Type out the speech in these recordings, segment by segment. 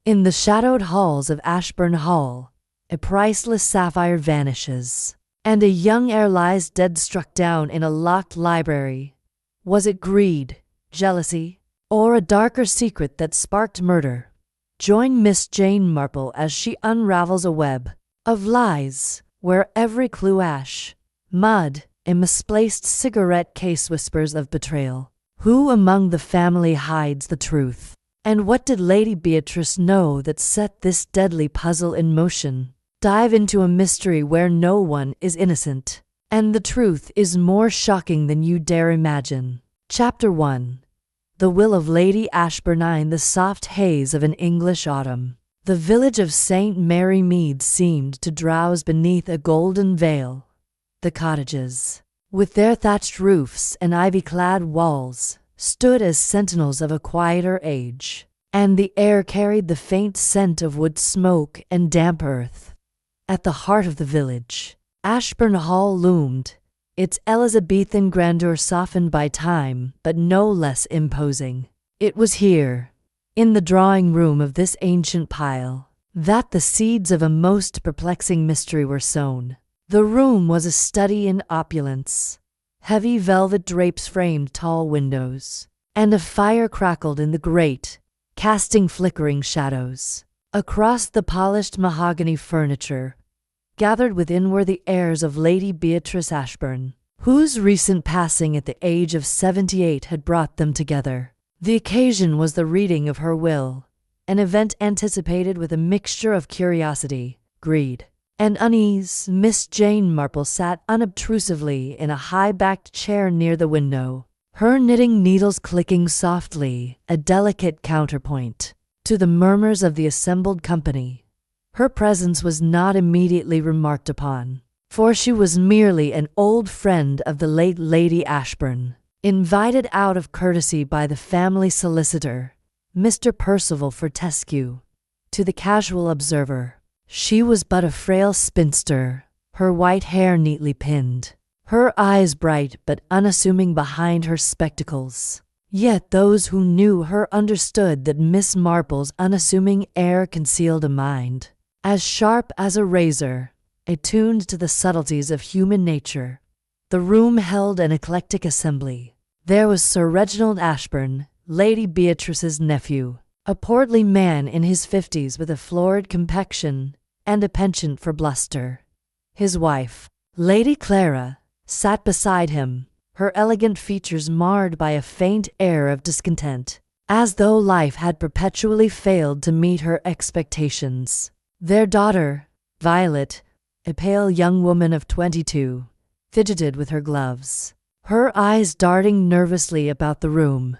In the shadowed halls of Ashburn Hall, a priceless sapphire vanishes, and a young heir lies dead struck down in a locked library. Was it greed, jealousy, or a darker secret that sparked murder? Join Miss Jane Marple as she unravels a web of lies, where every clue mud, a misplaced cigarette case whispers of betrayal. Who among the family hides the truth? And what did Lady Beatrice know that set this deadly puzzle in motion? Dive into a mystery where no one is innocent, and the truth is more shocking than you dare imagine. Chapter 1. The Will of Lady Ashburn. In the soft haze of an English autumn, the village of St. Mary Mead seemed to drowse beneath a golden veil. The cottages, with their thatched roofs and ivy-clad walls, stood as sentinels of a quieter age, and the air carried the faint scent of wood smoke and damp earth. At the heart of the village, Ashburn Hall loomed, its Elizabethan grandeur softened by time, but no less imposing. It was here, in the drawing room of this ancient pile, that the seeds of a most perplexing mystery were sown. The room was a study in opulence. Heavy velvet drapes framed tall windows, and a fire crackled in the grate, casting flickering shadows. Across the polished mahogany furniture, gathered within were the heirs of Lady Beatrice Ashburn, whose recent passing at the age of 78 had brought them together. The occasion was the reading of her will, an event anticipated with a mixture of curiosity, greed, and unease. Miss Jane Marple sat unobtrusively in a high-backed chair near the window, her knitting needles clicking softly, a delicate counterpoint to the murmurs of the assembled company. Her presence was not immediately remarked upon, for she was merely an old friend of the late Lady Ashburn, invited out of courtesy by the family solicitor, Mr. Percival Fortescue. To the casual observer, she was but a frail spinster, her white hair neatly pinned, her eyes bright but unassuming behind her spectacles. Yet those who knew her understood that Miss Marple's unassuming air concealed a mind as sharp as a razor, attuned to the subtleties of human nature. The room held an eclectic assembly. There was Sir Reginald Ashburn, Lady Beatrice's nephew, a portly man in his 50s with a florid complexion and a penchant for bluster. His wife, Lady Clara, sat beside him, her elegant features marred by a faint air of discontent, as though life had perpetually failed to meet her expectations. Their daughter, Violet, a pale young woman of 22, fidgeted with her gloves, her eyes darting nervously about the room.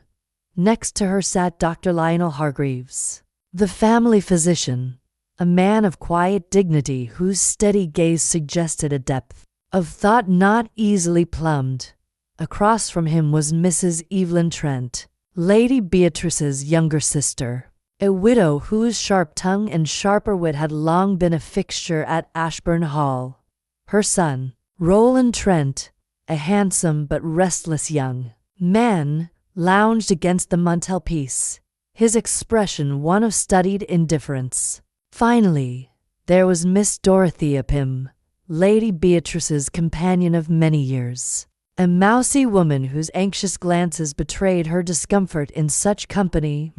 Next to her sat Dr. Lionel Hargreaves, the family physician, a man of quiet dignity whose steady gaze suggested a depth of thought not easily plumbed. Across from him was Mrs. Evelyn Trent, Lady Beatrice's younger sister, a widow whose sharp tongue and sharper wit had long been a fixture at Ashburn Hall. Her son, Roland Trent, a handsome but restless young man, lounged against the mantelpiece, his expression one of studied indifference. Finally, there was Miss Dorothea Pym, Lady Beatrice's companion of many years, a mousy woman whose anxious glances betrayed her discomfort in such company.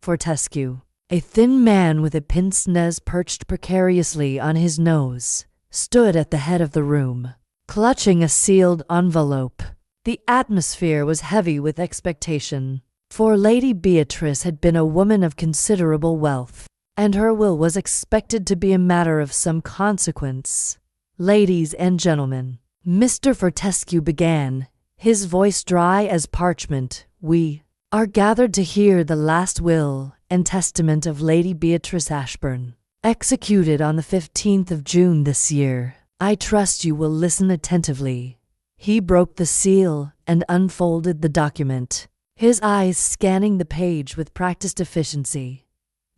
Fortescue, a thin man with a pince-nez perched precariously on his nose, stood at the head of the room, clutching a sealed envelope. The atmosphere was heavy with expectation, for Lady Beatrice had been a woman of considerable wealth, and her will was expected to be a matter of some consequence. "Ladies and gentlemen," Mr. Fortescue began, his voice dry as parchment, "we are gathered to hear the last will and testament of Lady Beatrice Ashburn, executed on the 15th of June this year. I trust you will listen attentively." He broke the seal and unfolded the document, his eyes scanning the page with practiced efficiency.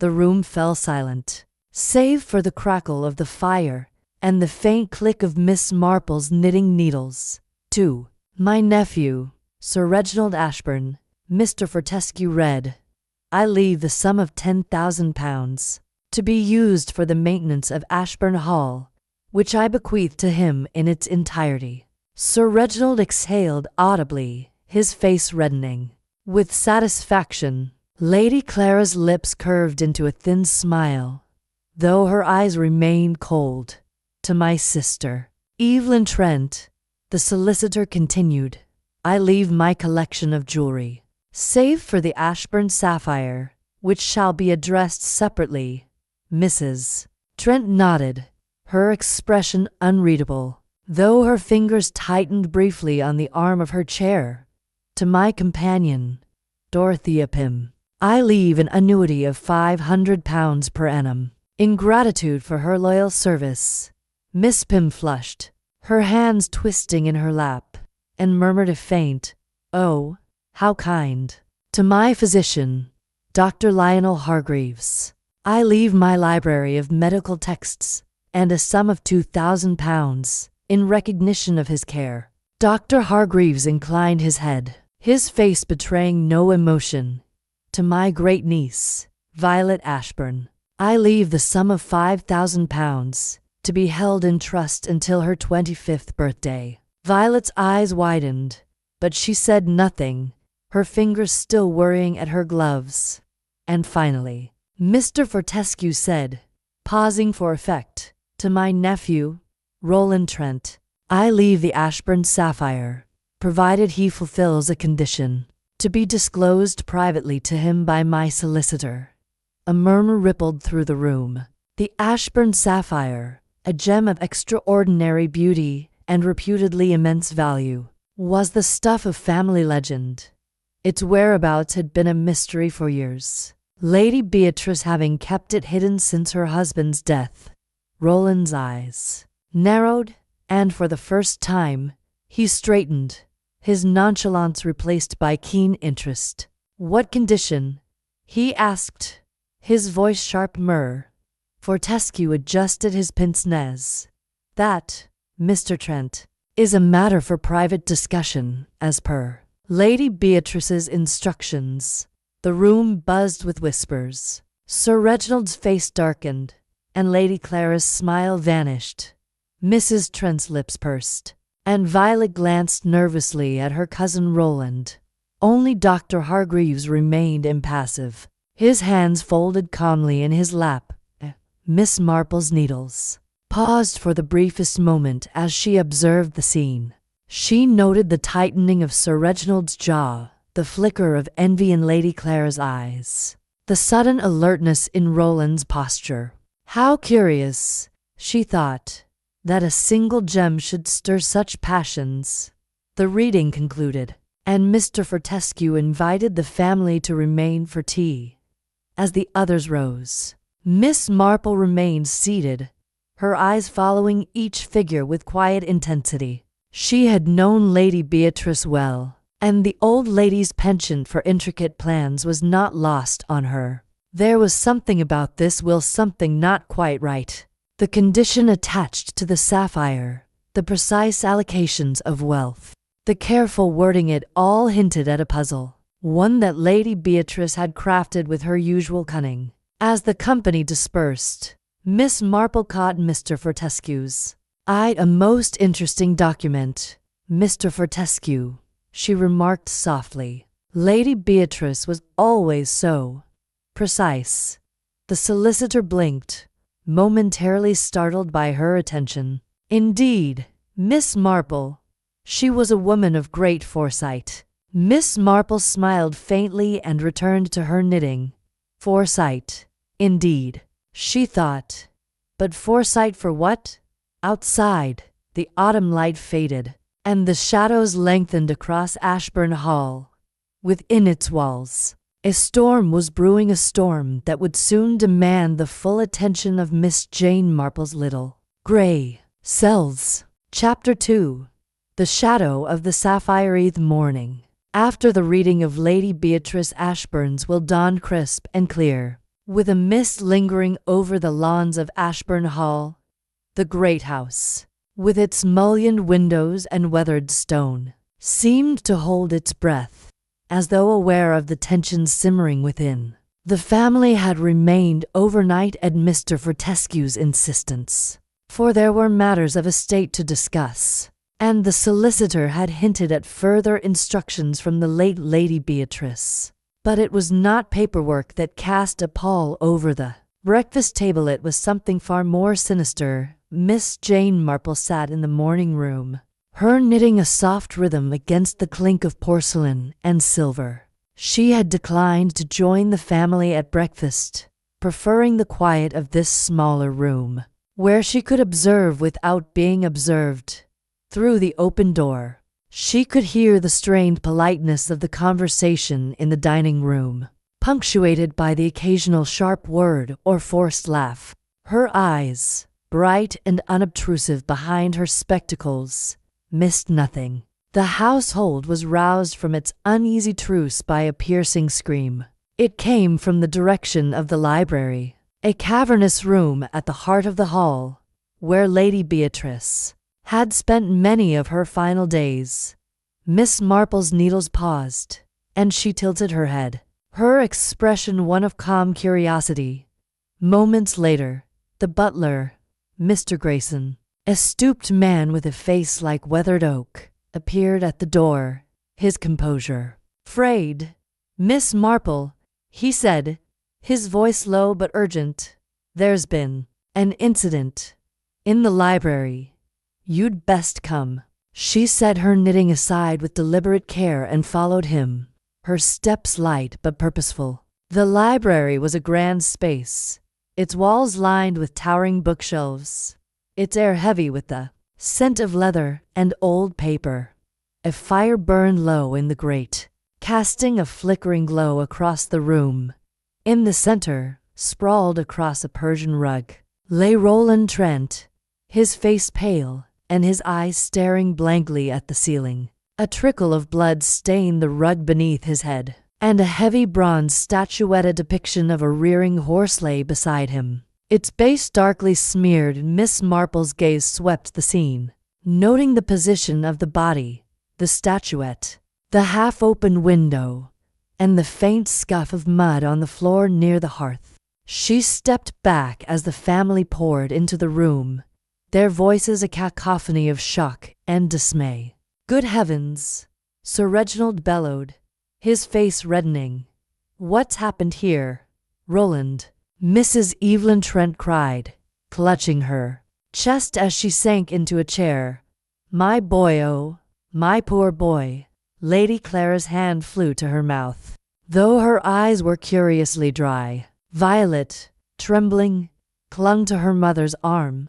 The room fell silent, save for the crackle of the fire and the faint click of Miss Marple's knitting needles. "To my nephew, Sir Reginald Ashburn," Mr. Fortescue read. I leave the sum of £10,000 to be used for the maintenance of Ashburn Hall, which I bequeath to him in its entirety." Sir Reginald exhaled audibly, his face reddening with satisfaction. Lady Clara's lips curved into a thin smile, though her eyes remained cold. "To my sister, Evelyn Trent," the solicitor continued, "I leave my collection of jewelry, save for the Ashburn sapphire, which shall be addressed separately. Mrs. Trent nodded, her expression unreadable, though her fingers tightened briefly on the arm of her chair. "To my companion, Dorothea Pym, I leave an annuity of £500 per annum, in gratitude for her loyal service." Miss Pym flushed, her hands twisting in her lap, and murmured a faint, "Oh, how kind." "To my physician, Dr. Lionel Hargreaves, I leave my library of medical texts and a sum of £2,000 in recognition of his care." Dr. Hargreaves inclined his head, his face betraying no emotion. "To my great niece, Violet Ashburn, I leave the sum of £5,000 to be held in trust until her 25th birthday." Violet's eyes widened, but she said nothing, her fingers still worrying at her gloves. And finally, Mr. Fortescue said, pausing for effect, "To my nephew, Roland Trent, I leave the Ashburn sapphire, provided he fulfills a condition, to be disclosed privately to him by my solicitor." A murmur rippled through the room. The Ashburn sapphire, a gem of extraordinary beauty and reputedly immense value, was the stuff of family legend. Its whereabouts had been a mystery for years, Lady Beatrice having kept it hidden since her husband's death. Roland's eyes narrowed, and for the first time, he straightened, his nonchalance replaced by keen interest. "What condition?" he asked, his voice sharp myrrh. Fortescue adjusted his pince-nez. "That, Mr. Trent, is a matter for private discussion, as per Lady Beatrice's instructions." The room buzzed with whispers. Sir Reginald's face darkened, and Lady Clara's smile vanished. Mrs. Trent's lips pursed, and Violet glanced nervously at her cousin Roland. Only Dr. Hargreaves remained impassive, his hands folded calmly in his lap. Miss Marple's needles paused for the briefest moment as she observed the scene. She noted the tightening of Sir Reginald's jaw, the flicker of envy in Lady Clara's eyes, the sudden alertness in Roland's posture. How curious, she thought, that a single gem should stir such passions. The reading concluded, and Mr. Fortescue invited the family to remain for tea. As the others rose, Miss Marple remained seated, her eyes following each figure with quiet intensity. She had known Lady Beatrice well, and the old lady's penchant for intricate plans was not lost on her. There was something about this will, something not quite right. The condition attached to the sapphire, the precise allocations of wealth, the careful wording, it all hinted at a puzzle, one that Lady Beatrice had crafted with her usual cunning. As the company dispersed, Miss Marple caught Mr. Fortescue's eye. "A most interesting document, Mr. Fortescue," she remarked softly. Lady Beatrice was always so precise. The solicitor blinked, momentarily startled by her attention. "Indeed, Miss Marple, she was a woman of great foresight." Miss Marple smiled faintly and returned to her knitting. Foresight, indeed, she thought. But foresight for what? Outside, the autumn light faded, and the shadows lengthened across Ashburn Hall. Within its walls, a storm was brewing, a storm that would soon demand the full attention of Miss Jane Marple's little gray cells. Chapter 2. The Shadow of the Sapphire-wreathed Morning. After the reading of Lady Beatrice Ashburn's will dawned crisp and clear, with a mist lingering over the lawns of Ashburn Hall. The great house, with its mullioned windows and weathered stone, seemed to hold its breath. as though aware of the tension simmering within. The family had remained overnight at Mr. Fortescue's insistence, for there were matters of estate to discuss, and the solicitor had hinted at further instructions from the late Lady Beatrice. But it was not paperwork that cast a pall over the breakfast table. It was something far more sinister. Miss Jane Marple sat in the morning room, her knitting a soft rhythm against the clink of porcelain and silver. She had declined to join the family at breakfast, preferring the quiet of this smaller room, where she could observe without being observed. Through the open door, she could hear the strained politeness of the conversation in the dining room, punctuated by the occasional sharp word or forced laugh. Her eyes, bright and unobtrusive behind her spectacles, missed nothing. The household was roused from its uneasy truce by a piercing scream. It came from the direction of the library, a cavernous room at the heart of the hall, where Lady Beatrice had spent many of her final days. Miss Marple's needles paused, and she tilted her head, her expression one of calm curiosity. Moments later, the butler, Mr. Grayson, a stooped man with a face like weathered oak, appeared at the door, his composure frayed. "Miss Marple," he said, his voice low but urgent, "there's been an incident in the library. You'd best come." She set her knitting aside with deliberate care and followed him, her steps light but purposeful. The library was a grand space, its walls lined with towering bookshelves, its air heavy with the scent of leather and old paper. A fire burned low in the grate, casting a flickering glow across the room. In the center, sprawled across a Persian rug, lay Roland Trent, his face pale and his eyes staring blankly at the ceiling. A trickle of blood stained the rug beneath his head, and a heavy bronze statuette depiction of a rearing horse lay beside him, its base darkly smeared. Miss Marple's gaze swept the scene, noting the position of the body, the statuette, the half-open window, and the faint scuff of mud on the floor near the hearth. She stepped back as the family poured into the room, their voices a cacophony of shock and dismay. "Good heavens!" Sir Reginald bellowed, his face reddening. "What's happened here, Roland?" Mrs. Evelyn Trent cried, clutching her chest as she sank into a chair. "My boy, oh, my poor boy." Lady Clara's hand flew to her mouth, though her eyes were curiously dry. Violet, trembling, clung to her mother's arm,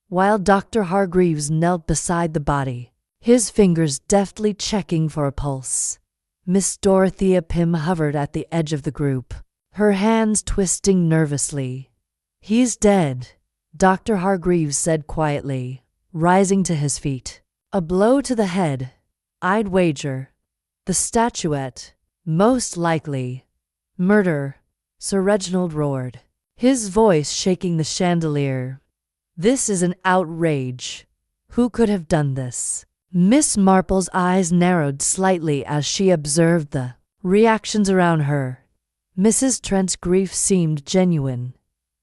while Dr. Hargreaves knelt beside the body, his fingers deftly checking for a pulse. Miss Dorothea Pym hovered at the edge of the group, her hands twisting nervously. "He's dead," Dr. Hargreaves said quietly, rising to his feet. "A blow to the head, I'd wager. The statuette, most likely. Murder," Sir Reginald roared, his voice shaking the chandelier. "This is an outrage. Who could have done this?" Miss Marple's eyes narrowed slightly as she observed the reactions around her. Mrs. Trent's grief seemed genuine,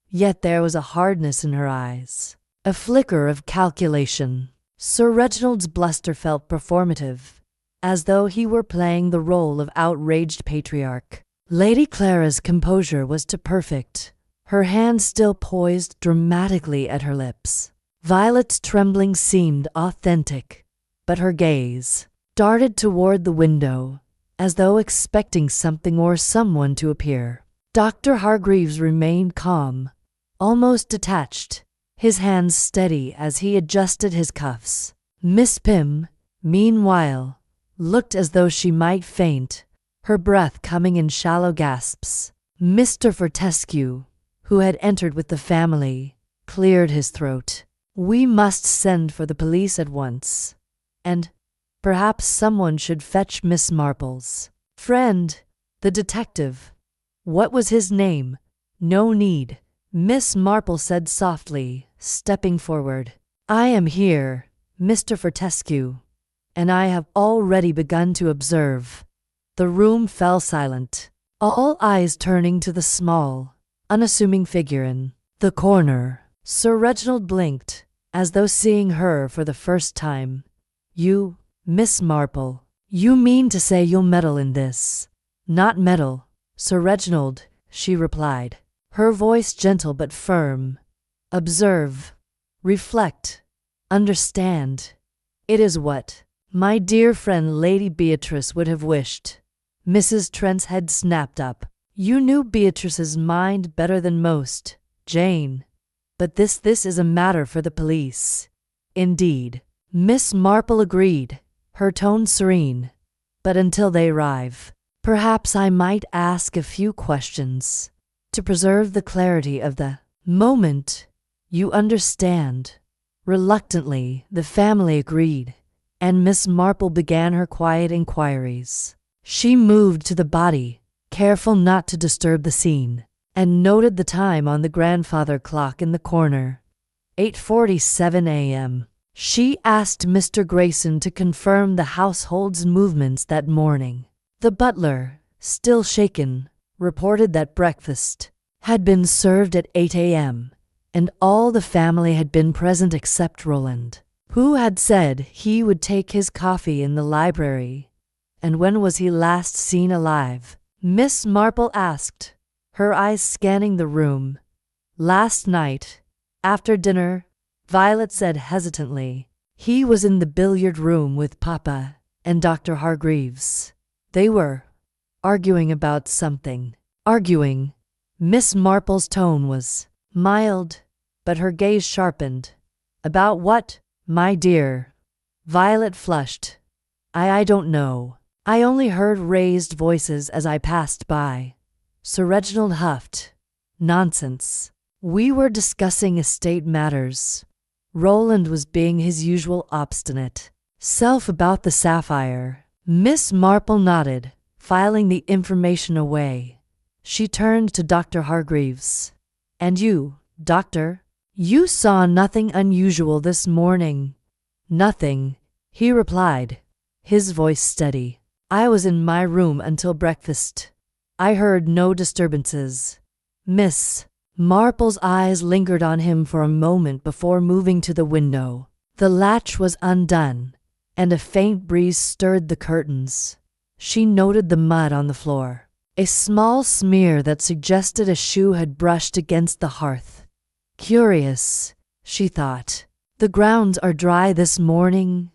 yet there was a hardness in her eyes, a flicker of calculation. Sir Reginald's bluster felt performative, as though he were playing the role of outraged patriarch. Lady Clara's composure was too perfect, her hand still poised dramatically at her lips. Violet's trembling seemed authentic, but her gaze darted toward the window, as though expecting something or someone to appear. Dr. Hargreaves remained calm, almost detached, his hands steady as he adjusted his cuffs. Miss Pym, meanwhile, looked as though she might faint, her breath coming in shallow gasps. Mr. Fortescue, who had entered with the family, cleared his throat. "We must send for the police at once, and perhaps someone should fetch Miss Marple's friend, the detective. What was his name?" "No need," Miss Marple said softly, stepping forward. "I am here, Mr. Fortescue, and I have already begun to observe The room fell silent, all eyes turning to the small, unassuming figure in the corner. Sir Reginald blinked, as though seeing her for the first time. "You, Miss Marple, you mean to say you'll meddle in this?" "Not meddle, Sir Reginald," she replied, her voice gentle but firm. "Observe, reflect, understand. It is what my dear friend Lady Beatrice would have wished." Mrs. Trent's head snapped up. "You knew Beatrice's mind better than most, Jane. But this is a matter for the police." "Indeed," Miss Marple agreed, her tone serene. "But until they arrive, perhaps I might ask a few questions, to preserve the clarity of the moment. You understand." Reluctantly, the family agreed, and Miss Marple began her quiet inquiries. She moved to the body, careful not to disturb the scene, and noted the time on the grandfather clock in the corner. 8:47 a.m. She asked Mr. Grayson to confirm the household's movements that morning. The butler, still shaken, reported that breakfast had been served at 8 a.m., and all the family had been present except Roland, who had said he would take his coffee in the library. "And when was he last seen alive?" Miss Marple asked, her eyes scanning the room. "Last night, after dinner," Violet said hesitantly. "He was in the billiard room with Papa and Dr. Hargreaves. They were arguing about something." "Arguing?" Miss Marple's tone was mild, but her gaze sharpened. "About what, my dear?" Violet flushed. I don't know. I only heard raised voices as I passed by." Sir Reginald huffed. "Nonsense. We were discussing estate matters." Roland was being his usual obstinate self about the sapphire. Miss Marple nodded, filing the information away. She turned to Dr. Hargreaves. "And you, Doctor? You saw nothing unusual this morning?" "Nothing," he replied, his voice steady. "I was in my room until breakfast. I heard no disturbances." Miss Marple's eyes lingered on him for a moment before moving to the window. The latch was undone, and a faint breeze stirred the curtains. She noted the mud on the floor, a small smear that suggested a shoe had brushed against the hearth. "Curious," she thought. "The grounds are dry this morning."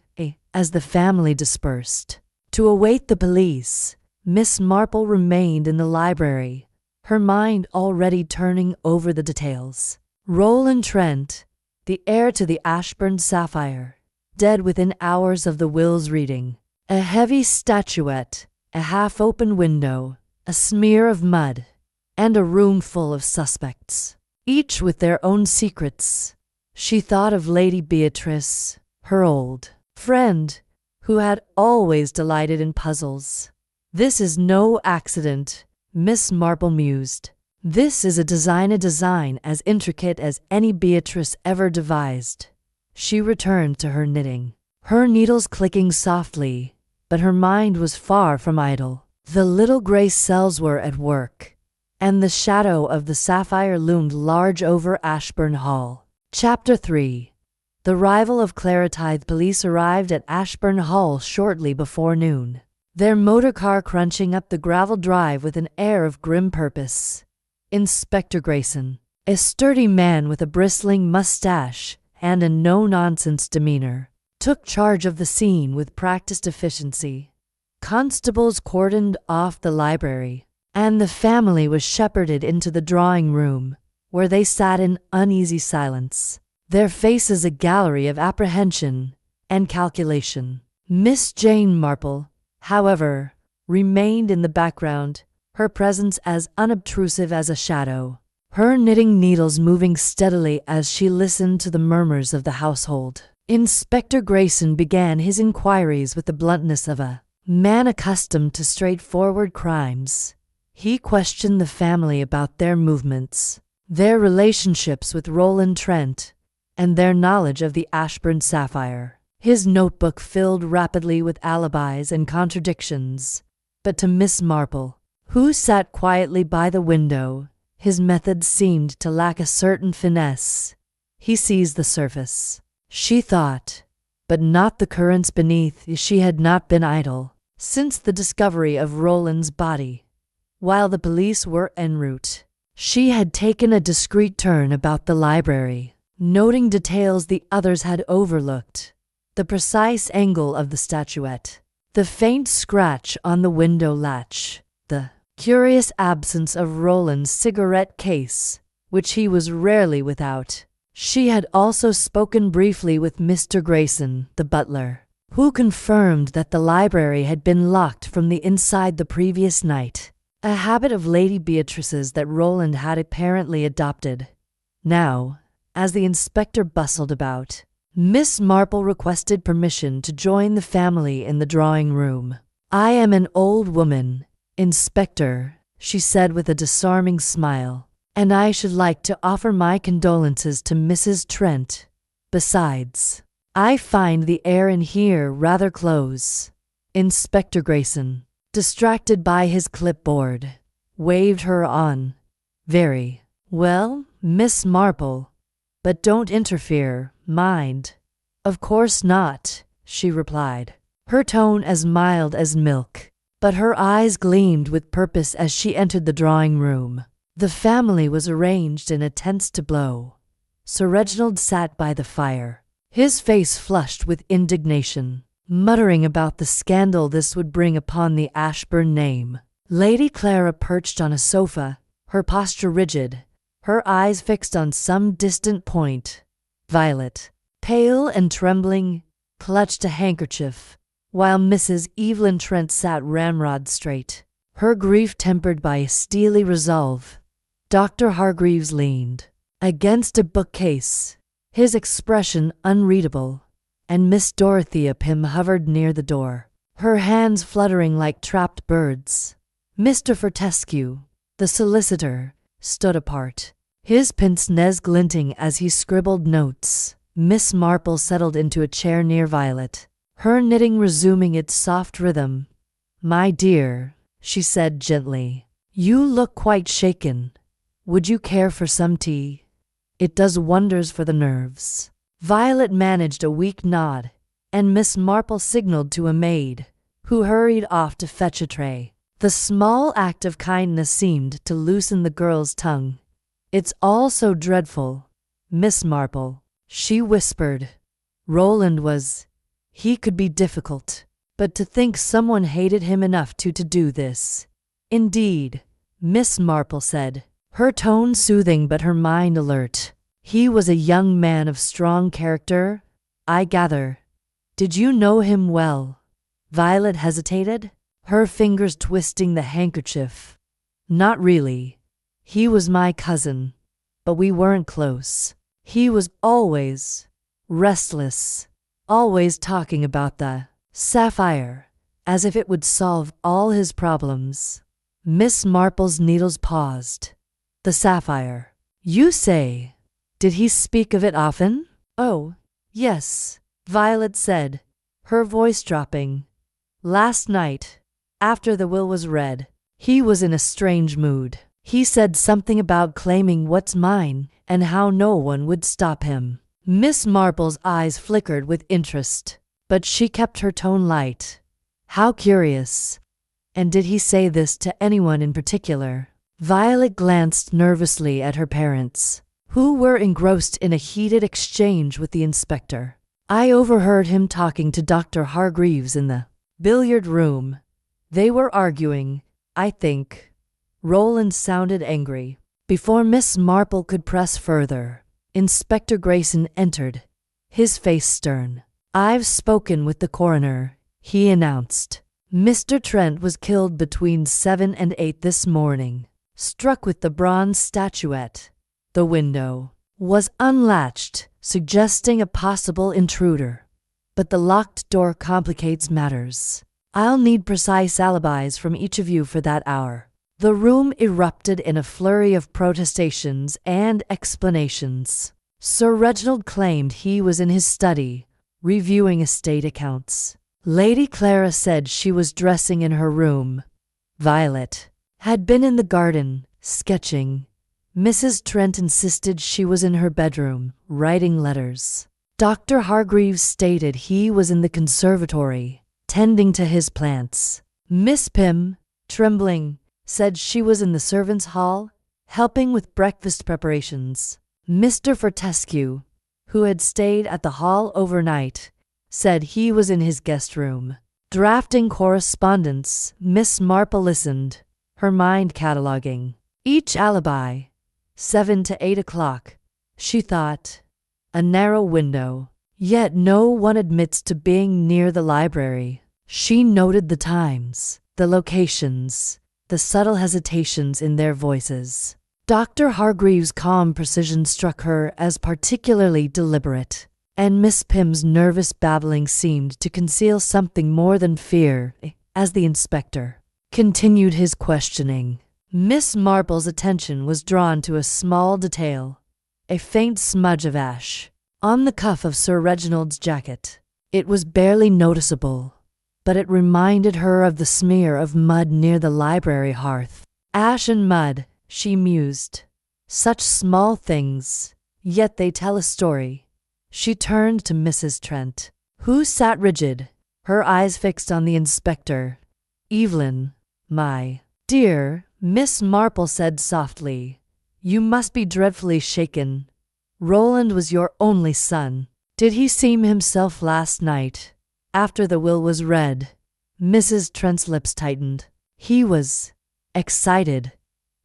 As the family dispersed to await the police, Miss Marple remained in the library, her mind already turning over the details. Roland Trent, the heir to the Ashburn sapphire, dead within hours of the will's reading. A heavy statuette, a half-open window, a smear of mud, and a room full of suspects, each with their own secrets. She thought of Lady Beatrice, her old friend, who had always delighted in puzzles. "This is no accident," Miss Marple mused. "This is a design as intricate as any Beatrice ever devised." She returned to her knitting, her needles clicking softly, but her mind was far from idle. The little gray cells were at work, and the shadow of the sapphire loomed large over Ashburn Hall. Chapter 3. The arrival of Claretide police arrived at Ashburn Hall shortly before noon, their motor car crunching up the gravel drive with an air of grim purpose. Inspector Grayson, a sturdy man with a bristling mustache and a no-nonsense demeanor, took charge of the scene with practiced efficiency. Constables cordoned off the library, and the family was shepherded into the drawing room, where they sat in uneasy silence, their faces a gallery of apprehension and calculation. Miss Jane Marple, however, remained in the background, her presence as unobtrusive as a shadow, her knitting needles moving steadily as she listened to the murmurs of the household. Inspector Grayson began his inquiries with the bluntness of a man accustomed to straightforward crimes. He questioned the family about their movements, their relationships with Roland Trent, and their knowledge of the Ashburn sapphire. His notebook filled rapidly with alibis and contradictions, but to Miss Marple, who sat quietly by the window, his methods seemed to lack a certain finesse. He seized the surface, she thought, but not the currents beneath. She had not been idle since the discovery of Roland's body. While the police were en route, she had taken a discreet turn about the library, noting details the others had overlooked: the precise angle of the statuette, the faint scratch on the window latch, the curious absence of Roland's cigarette case, which he was rarely without. She had also spoken briefly with Mr. Grayson, the butler, who confirmed that the library had been locked from the inside the previous night, a habit of Lady Beatrice's that Roland had apparently adopted. Now, as the inspector bustled about, Miss Marple requested permission to join the family in the drawing room. "I am an old woman, Inspector," she said with a disarming smile, "and I should like to offer my condolences to Mrs. Trent. Besides, I find the air in here rather close." Inspector Grayson, distracted by his clipboard, waved her on. "Very well, Miss Marple, but don't interfere, mind." "Of course not," she replied, her tone as mild as milk, but her eyes gleamed with purpose as she entered the drawing room. The family was arranged in a tense tableau. Sir Reginald sat by the fire, his face flushed with indignation, muttering about the scandal this would bring upon the Ashburn name. Lady Clara perched on a sofa, her posture rigid, her eyes fixed on some distant point. Violet, pale and trembling, clutched a handkerchief, while Mrs. Evelyn Trent sat ramrod straight, her grief tempered by a steely resolve. Dr. Hargreaves leaned against a bookcase, his expression unreadable, and Miss Dorothea Pym hovered near the door, her hands fluttering like trapped birds. Mr. Fortescue, the solicitor, stood apart, his pince-nez glinting as he scribbled notes. Miss Marple settled into a chair near Violet, her knitting resuming its soft rhythm. "My dear," she said gently, "you look quite shaken. Would you care for some tea? It does wonders for the nerves." Violet managed a weak nod, and Miss Marple signaled to a maid, who hurried off to fetch a tray. The small act of kindness seemed to loosen the girl's tongue. "It's all so dreadful, Miss Marple," she whispered. "Roland he could be difficult, but to think someone hated him enough to do this." "Indeed," Miss Marple said, her tone soothing but her mind alert. "He was a young man of strong character, I gather. Did you know him well?" Violet hesitated, her fingers twisting the handkerchief. "Not really. He was my cousin, but we weren't close. He was always restless, always talking about the sapphire, as if it would solve all his problems." Miss Marple's needles paused. "The sapphire, you say? Did he speak of it often?" "Oh, yes," Violet said, her voice dropping. "Last night, after the will was read, he was in a strange mood. He said something about claiming what's mine and how no one would stop him." Miss Marple's eyes flickered with interest, but she kept her tone light. "How curious. And did he say this to anyone in particular?" Violet glanced nervously at her parents, who were engrossed in a heated exchange with the inspector. "I overheard him talking to Dr. Hargreaves in the billiard room. They were arguing, I think." Roland sounded angry. Before Miss Marple could press further, Inspector Grayson entered, his face stern. "I've spoken with the coroner," he announced. "Mr. Trent was killed between 7 and 8 this morning, struck with the bronze statuette. The window was unlatched, suggesting a possible intruder, but the locked door complicates matters. I'll need precise alibis from each of you for that hour." The room erupted in a flurry of protestations and explanations. Sir Reginald claimed he was in his study, reviewing estate accounts. Lady Clara said she was dressing in her room, Violet had been in the garden, sketching. Mrs. Trent insisted she was in her bedroom, writing letters. Dr. Hargreaves stated he was in the conservatory, tending to his plants. Miss Pym, trembling, said she was in the servants' hall, helping with breakfast preparations. Mr. Fortescue, who had stayed at the hall overnight, said he was in his guest room, drafting correspondence. Miss Marple listened, her mind cataloging each alibi. 7 to 8 o'clock, she thought. A narrow window, yet no one admits to being near the library. She noted the times, the locations, the subtle hesitations in their voices. Dr. Hargreaves' calm precision struck her as particularly deliberate, and Miss Pym's nervous babbling seemed to conceal something more than fear. As the inspector continued his questioning, Miss Marple's attention was drawn to a small detail, a faint smudge of ash, on the cuff of Sir Reginald's jacket. It was barely noticeable, but it reminded her of the smear of mud near the library hearth. Ash and mud, she mused. Such small things, yet they tell a story. She turned to Mrs. Trent, who sat rigid, her eyes fixed on the inspector. "Evelyn, my dear," Miss Marple said softly, "you must be dreadfully shaken. Roland was your only son. Did he seem himself last night, after the will was read?" Mrs. Trent's lips tightened. "He was excited.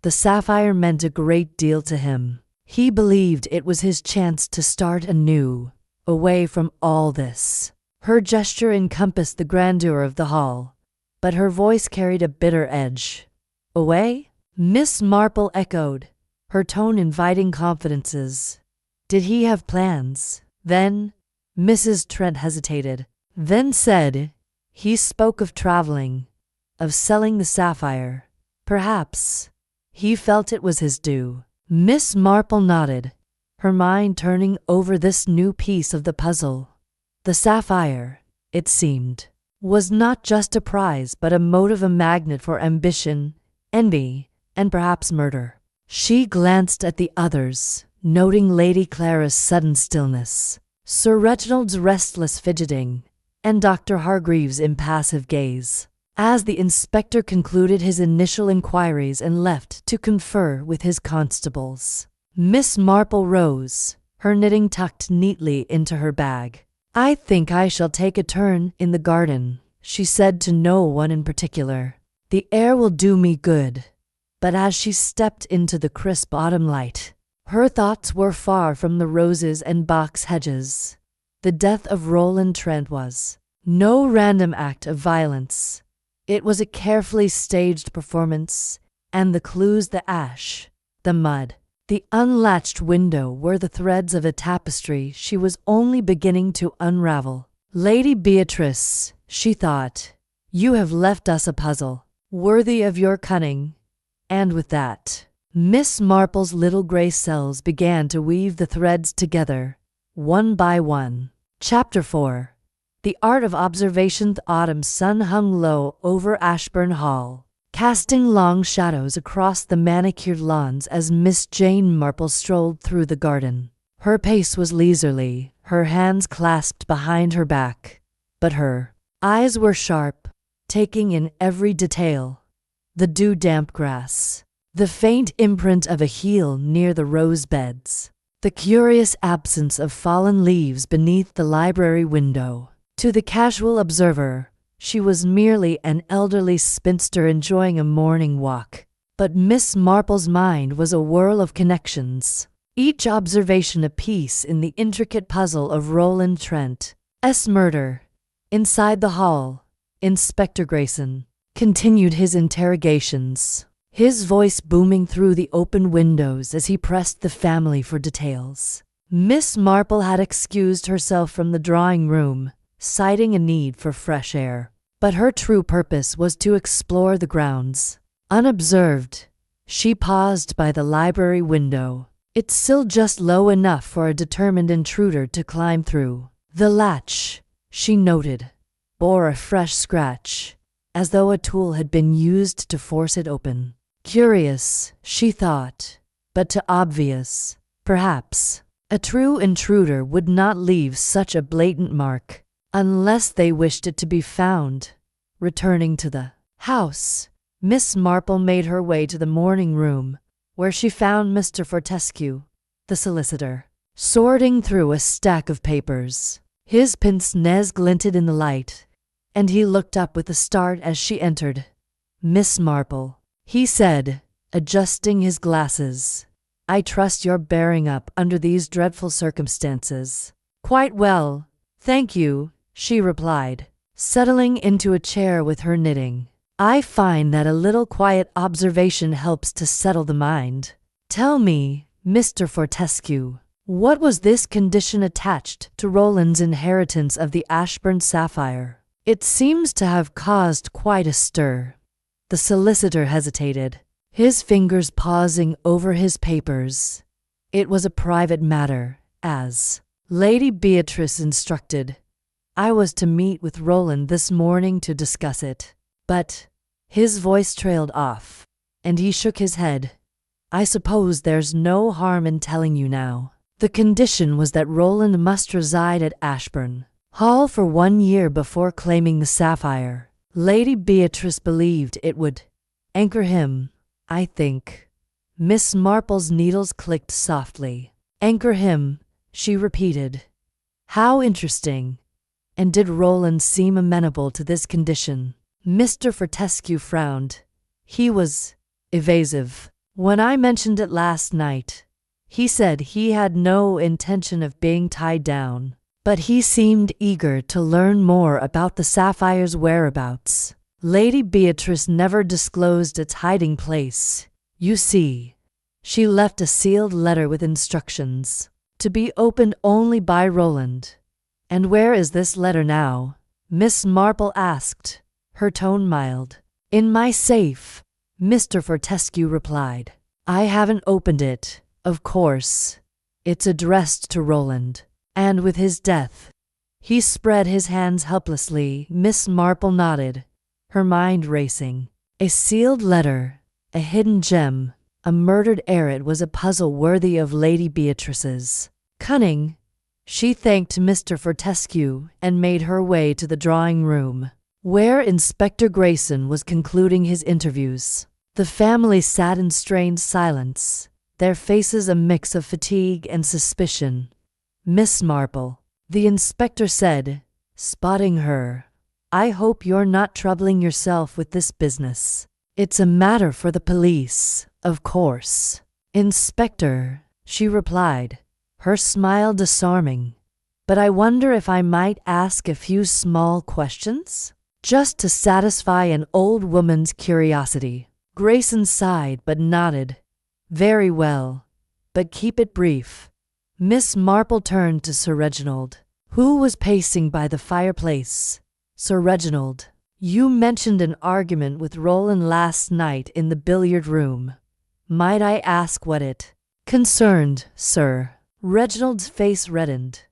The sapphire meant a great deal to him. He believed it was his chance to start anew, away from all this." Her gesture encompassed the grandeur of the hall, but her voice carried a bitter edge. "Away?" Miss Marple echoed, her tone inviting confidences. "Did he have plans?" Then Mrs. Trent hesitated, then said, "He spoke of traveling, of selling the sapphire. Perhaps he felt it was his due." Miss Marple nodded, her mind turning over this new piece of the puzzle. The sapphire, it seemed, was not just a prize but a motive, a magnet for ambition, envy, and perhaps murder. She glanced at the others, noting Lady Clara's sudden stillness, Sir Reginald's restless fidgeting, and Dr. Hargreaves' impassive gaze. As the inspector concluded his initial inquiries and left to confer with his constables, Miss Marple rose, her knitting tucked neatly into her bag. "I think I shall take a turn in the garden," she said to no one in particular. "The air will do me good." But as she stepped into the crisp autumn light, her thoughts were far from the roses and box hedges. The death of Roland Trent was no random act of violence. It was a carefully staged performance, and the clues, the ash, the mud, the unlatched window were the threads of a tapestry she was only beginning to unravel. "Lady Beatrice," she thought, "you have left us a puzzle, worthy of your cunning." And with that, Miss Marple's little gray cells began to weave the threads together, one by one. Chapter 4. The Art of Observation. The autumn sun hung low over Ashburn Hall, casting long shadows across the manicured lawns as Miss Jane Marple strolled through the garden. Her pace was leisurely, her hands clasped behind her back, but her eyes were sharp, taking in every detail. The dew-damp grass, the faint imprint of a heel near the rose beds, the curious absence of fallen leaves beneath the library window. To the casual observer, she was merely an elderly spinster enjoying a morning walk. But Miss Marple's mind was a whirl of connections, each observation a piece in the intricate puzzle of Roland Trent's murder. Inside the hall, Inspector Grayson continued his interrogations, his voice booming through the open windows as he pressed the family for details. Miss Marple had excused herself from the drawing room, citing a need for fresh air, but her true purpose was to explore the grounds. Unobserved, she paused by the library window, its sill just low enough for a determined intruder to climb through. The latch, she noted, bore a fresh scratch, as though a tool had been used to force it open. Curious, she thought, but too obvious. Perhaps a true intruder would not leave such a blatant mark, unless they wished it to be found. Returning to the house, Miss Marple made her way to the morning room, where she found Mr. Fortescue, the solicitor, sorting through a stack of papers. His pince-nez glinted in the light, and he looked up with a start as she entered. "Miss Marple," he said, adjusting his glasses, "I trust you're bearing up under these dreadful circumstances." "Quite well, thank you," she replied, settling into a chair with her knitting. "I find that a little quiet observation helps to settle the mind. Tell me, Mr. Fortescue, what was this condition attached to Roland's inheritance of the Ashburn sapphire? It seems to have caused quite a stir." The solicitor hesitated, his fingers pausing over his papers. "It was a private matter, as Lady Beatrice instructed. I was to meet with Roland this morning to discuss it. But," his voice trailed off, and he shook his head, "I suppose there's no harm in telling you now. The condition was that Roland must reside at Ashburn Hall for 1 year before claiming the sapphire. Lady Beatrice believed it would anchor him, I think." Miss Marple's needles clicked softly. "Anchor him," she repeated. "How interesting. And did Roland seem amenable to this condition?" Mr. Fortescue frowned. He was evasive. "When I mentioned it last night, he said he had no intention of being tied down. But he seemed eager to learn more about the sapphire's whereabouts. Lady Beatrice never disclosed its hiding place. You see, she left a sealed letter with instructions to be opened only by Roland." "And where is this letter now?" Miss Marple asked, her tone mild. "In my safe," Mr. Fortescue replied. "I haven't opened it, of course. It's addressed to Roland. And with his death—" He spread his hands helplessly. Miss Marple nodded, her mind racing. A sealed letter, a hidden gem, a murdered heir. It was a puzzle worthy of Lady Beatrice's cunning. She thanked Mr. Fortescue and made her way to the drawing-room, where Inspector Grayson was concluding his interviews. The family sat in strained silence, their faces a mix of fatigue and suspicion. "Miss Marple," the inspector said, spotting her, "I hope you're not troubling yourself with this business. It's a matter for the police, of course." "Inspector," she replied, her smile disarming, "but I wonder if I might ask a few small questions, just to satisfy an old woman's curiosity." Grayson sighed but nodded. "Very well, but keep it brief." Miss Marple turned to Sir Reginald, who was pacing by the fireplace. "Sir Reginald, you mentioned an argument with Roland last night in the billiard room. Might I ask what it concerned, sir?" Reginald's face reddened.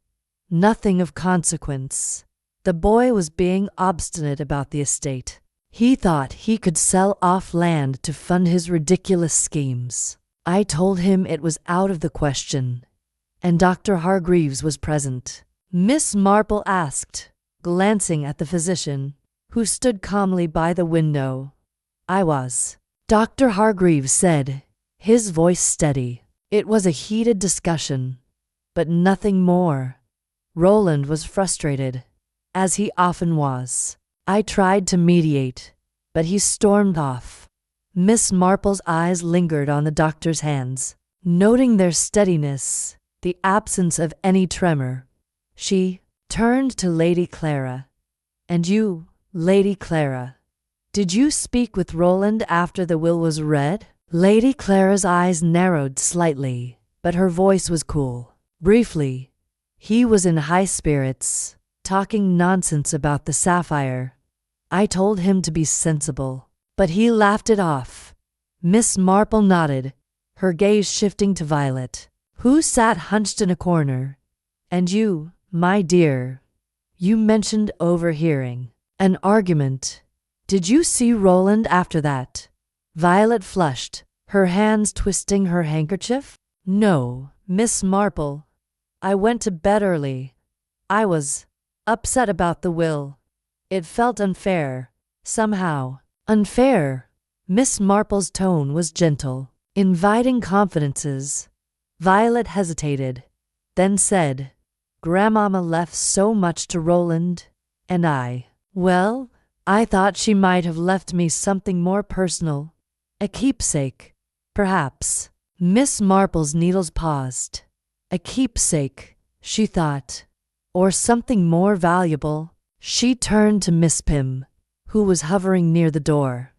"Nothing of consequence. The boy was being obstinate about the estate. He thought he could sell off land to fund his ridiculous schemes. I told him it was out of the question, and Dr. Hargreaves was present." Miss Marple asked, glancing at the physician, who stood calmly by the window. "I was," Dr. Hargreaves said, his voice steady. "It was a heated discussion, but nothing more. Roland was frustrated, as he often was. I tried to mediate, but he stormed off." Miss Marple's eyes lingered on the doctor's hands, noting their steadiness, the absence of any tremor. She turned to Lady Clara. "And you, Lady Clara, did you speak with Roland after the will was read?" Lady Clara's eyes narrowed slightly, but her voice was cool. "Briefly, he was in high spirits, talking nonsense about the sapphire. I told him to be sensible, but he laughed it off." Miss Marple nodded, her gaze shifting to Violet, who sat hunched in a corner. "And you, my dear, you mentioned overhearing an argument. Did you see Roland after that? Violet flushed, her hands twisting her handkerchief. No, Miss Marple. I went to bed early. I was upset about the will. It felt unfair, somehow. Unfair? Miss Marple's tone was gentle, inviting confidences. Violet hesitated, then said, Grandmama left so much to Roland, and well, I thought she might have left me something more personal. A keepsake, perhaps. Miss Marple's needles paused. A keepsake, she thought. Or something more valuable. She turned to Miss Pym, who was hovering near the door.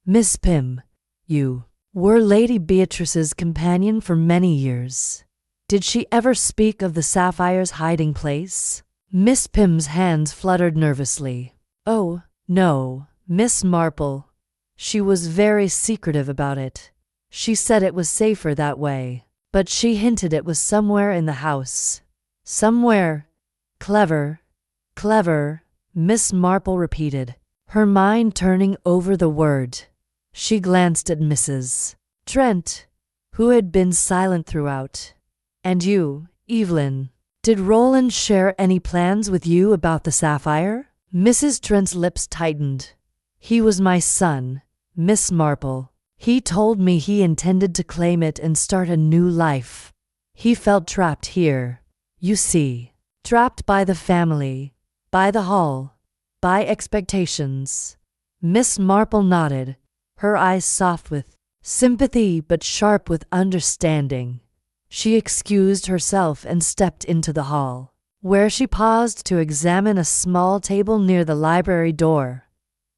Miss Pym, you were Lady Beatrice's companion for many years. Did she ever speak of the sapphire's hiding place? Miss Pym's hands fluttered nervously. Oh, no, Miss Marple. She was very secretive about it. She said it was safer that way, but she hinted it was somewhere in the house. Somewhere. Clever. Clever, Miss Marple repeated, her mind turning over the word. She glanced at Mrs. Trent, who had been silent throughout. And you, Evelyn, did Roland share any plans with you about the sapphire? Mrs. Trent's lips tightened. He was my son, Miss Marple. He told me he intended to claim it and start a new life. He felt trapped here, you see. Trapped by the family, by the hall, by expectations. Miss Marple nodded, her eyes soft with sympathy but sharp with understanding. She excused herself and stepped into the hall, where she paused to examine a small table near the library door.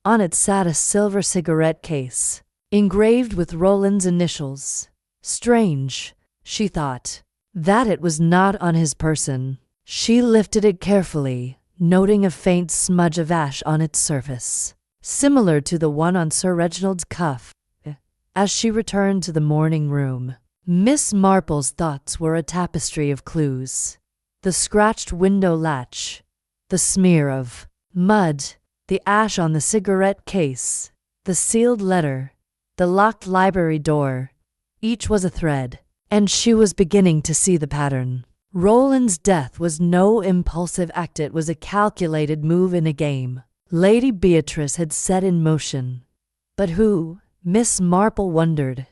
On it sat a silver cigarette case, engraved with Roland's initials. Strange, she thought, that it was not on his person. She lifted it carefully, noting a faint smudge of ash on its surface, similar to the one on Sir Reginald's cuff. As she returned to the morning room, Miss Marple's thoughts were a tapestry of clues. The scratched window latch, the smear of mud, the ash on the cigarette case, the sealed letter, the locked library door. Each was a thread, and she was beginning to see the pattern. Roland's death was no impulsive act, it was a calculated move in a game Lady Beatrice had set in motion. But who, Miss Marple wondered,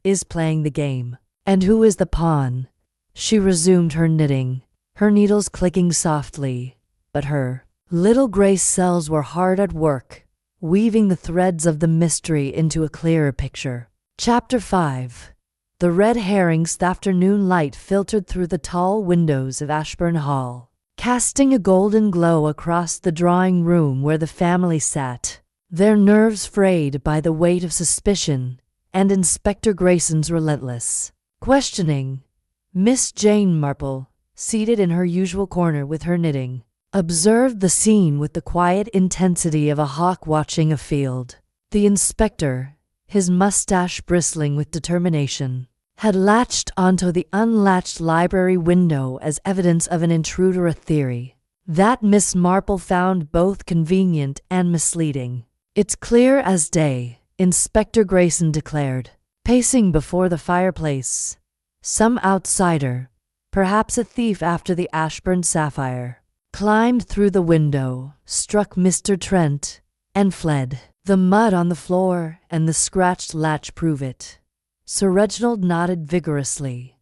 is playing the game? And who is the pawn? She resumed her knitting, her needles clicking softly, but her little gray cells were hard at work, weaving the threads of the mystery into a clearer picture. Chapter 5. The red herrings. The afternoon light filtered through the tall windows of Ashbourne Hall, casting a golden glow across the drawing room where the family sat, their nerves frayed by the weight of suspicion and Inspector Grayson's relentless questioning. Miss Jane Marple, seated in her usual corner with her knitting, observed the scene with the quiet intensity of a hawk watching a field. The inspector, his mustache bristling with determination, had latched onto the unlatched library window as evidence of an intruder, a theory that Miss Marple found both convenient and misleading. It's clear as day, Inspector Grayson declared, pacing before the fireplace. Some outsider, perhaps a thief after the Ashbourne sapphire, climbed through the window, struck Mr. Trent, and fled. The mud on the floor and the scratched latch prove it. Sir Reginald nodded vigorously.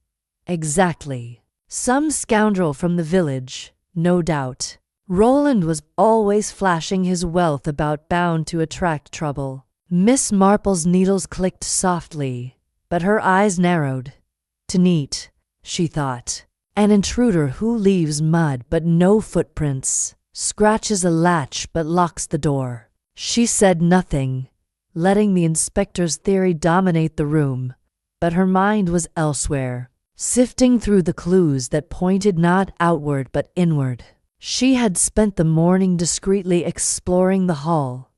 Exactly. Some scoundrel from the village, no doubt. Roland was always flashing his wealth about, bound to attract trouble. Miss Marple's needles clicked softly, but her eyes narrowed. To neat, she thought. An intruder who leaves mud but no footprints, scratches a latch but locks the door. She said nothing, letting the inspector's theory dominate the room, but her mind was elsewhere, sifting through the clues that pointed not outward but inward. She had spent the morning discreetly exploring the hall,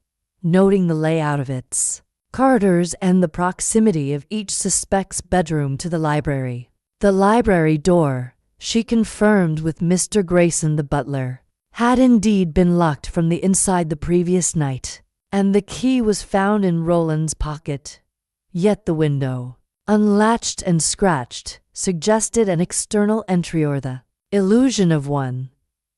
noting the layout of its corridors and the proximity of each suspect's bedroom to the library. The library door, she confirmed with Mr. Grayson the butler, had indeed been locked from the inside the previous night. and the key was found in Roland's pocket. Yet the window, unlatched and scratched, suggested an external entry or the illusion of one.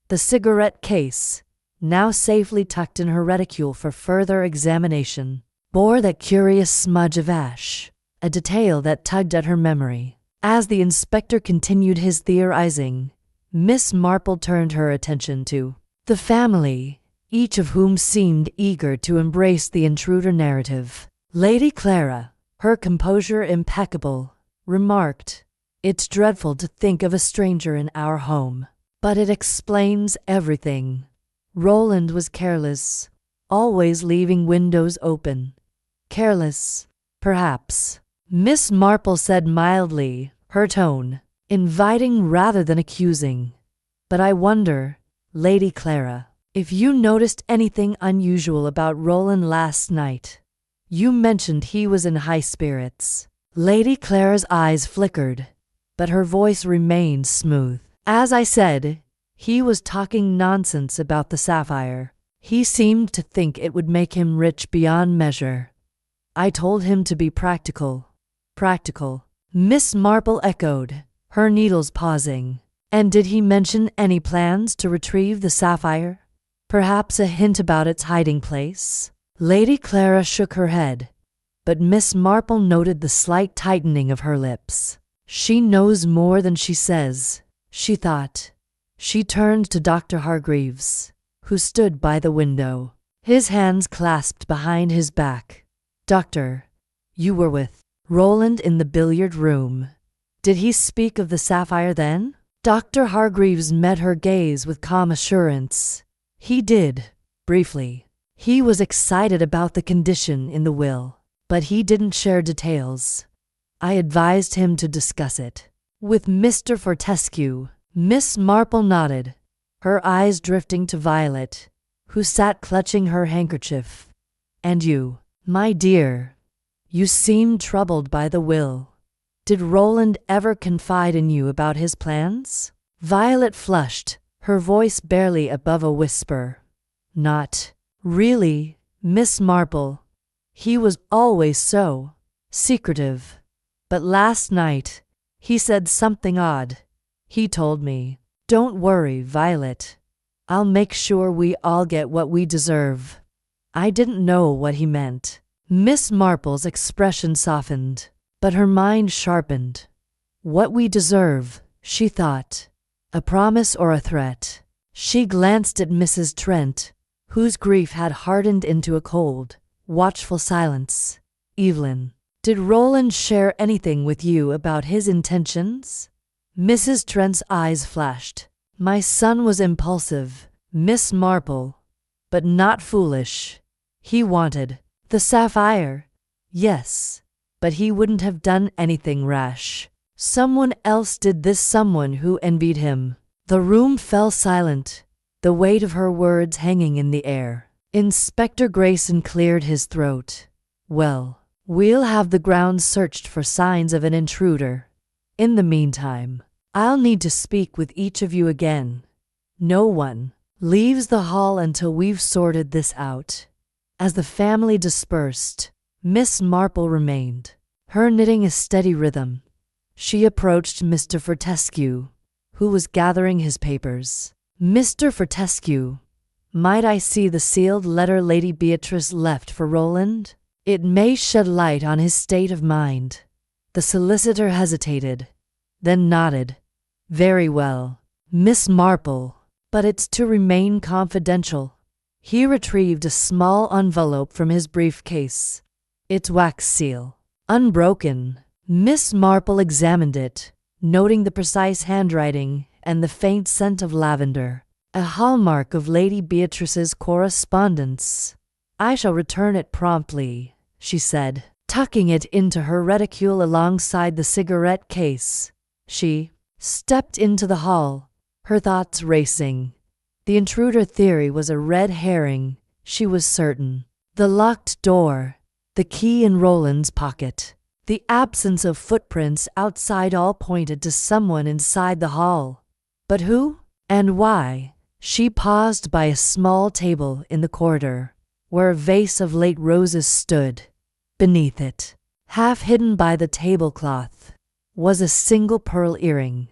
The cigarette case, now safely tucked in her reticule for further examination, bore that curious smudge of ash, a detail that tugged at her memory. As the inspector continued his theorizing, Miss Marple turned her attention to the family, each of whom seemed eager to embrace the intruder narrative. Lady Clara, her composure impeccable, remarked, "It's dreadful to think of a stranger in our home, but it explains everything. Roland was careless, always leaving windows open. Careless, perhaps," Miss Marple said mildly, her tone inviting rather than accusing. "But I wonder, Lady Clara, if you noticed anything unusual about Roland last night. You mentioned he was in high spirits." Lady Clara's eyes flickered, but her voice remained smooth. "As I said, he was talking nonsense about the sapphire. He seemed to think it would make him rich beyond measure. I told him to be practical." "Practical," Miss Marple echoed, her needles pausing. "And did he mention any plans to retrieve the sapphire? Perhaps a hint about its hiding place?" Lady Clara shook her head, but Miss Marple noted the slight tightening of her lips. "She knows more than she says," she thought. She turned to Dr. Hargreaves, who stood by the window, his hands clasped behind his back. "Doctor, you were with Roland in the billiard room. Did he speak of the sapphire then?" Dr. Hargreaves met her gaze with calm assurance. "He did, briefly. He was excited about the condition in the will, but he didn't share details. I advised him to discuss it with Mr. Fortescue." Miss Marple nodded, her eyes drifting to Violet, who sat clutching her handkerchief. "And you, my dear, you seemed troubled by the will. Did Roland ever confide in you about his plans?" Violet flushed, her voice barely above a whisper. "Not really, Miss Marple. He was always so secretive. But last night, he said something odd. He told me, 'Don't worry, Violet. I'll make sure we all get what we deserve.' I didn't know what he meant." Miss Marple's expression softened, but her mind sharpened. "What we deserve," she thought. A promise or a threat? She glanced at Mrs. Trent, whose grief had hardened into a cold, watchful silence. "Evelyn, did Roland share anything with you about his intentions?" Mrs. Trent's eyes flashed. "My son was impulsive, Miss Marple, but not foolish. He wanted the sapphire, yes, but he wouldn't have done anything rash. Someone else did this, someone who envied him." The room fell silent, the weight of her words hanging in the air. Inspector Grayson cleared his throat. "Well, we'll have the grounds searched for signs of an intruder. In the meantime, I'll need to speak with each of you again. No one leaves the hall until we've sorted this out." As the family dispersed, Miss Marple remained, her knitting a steady rhythm. She approached Mr. Fortescue, who was gathering his papers. "Mr. Fortescue, might I see the sealed letter Lady Beatrice left for Roland? It may shed light on his state of mind." The solicitor hesitated, then nodded. "Very well, Miss Marple, but it's to remain confidential." He retrieved a small envelope from his briefcase, its wax seal unbroken. Miss Marple examined it, noting the precise handwriting and the faint scent of lavender, a hallmark of Lady Beatrice's correspondence. "I shall return it promptly," she said, tucking it into her reticule alongside the cigarette case. She stepped into the hall, her thoughts racing. The intruder theory was a red herring, she was certain. The locked door, the key in Roland's pocket, the absence of footprints outside all pointed to someone inside the hall. But who? And why? She paused by a small table in the corridor, where a vase of late roses stood. Beneath it, half hidden by the tablecloth, was a single pearl earring,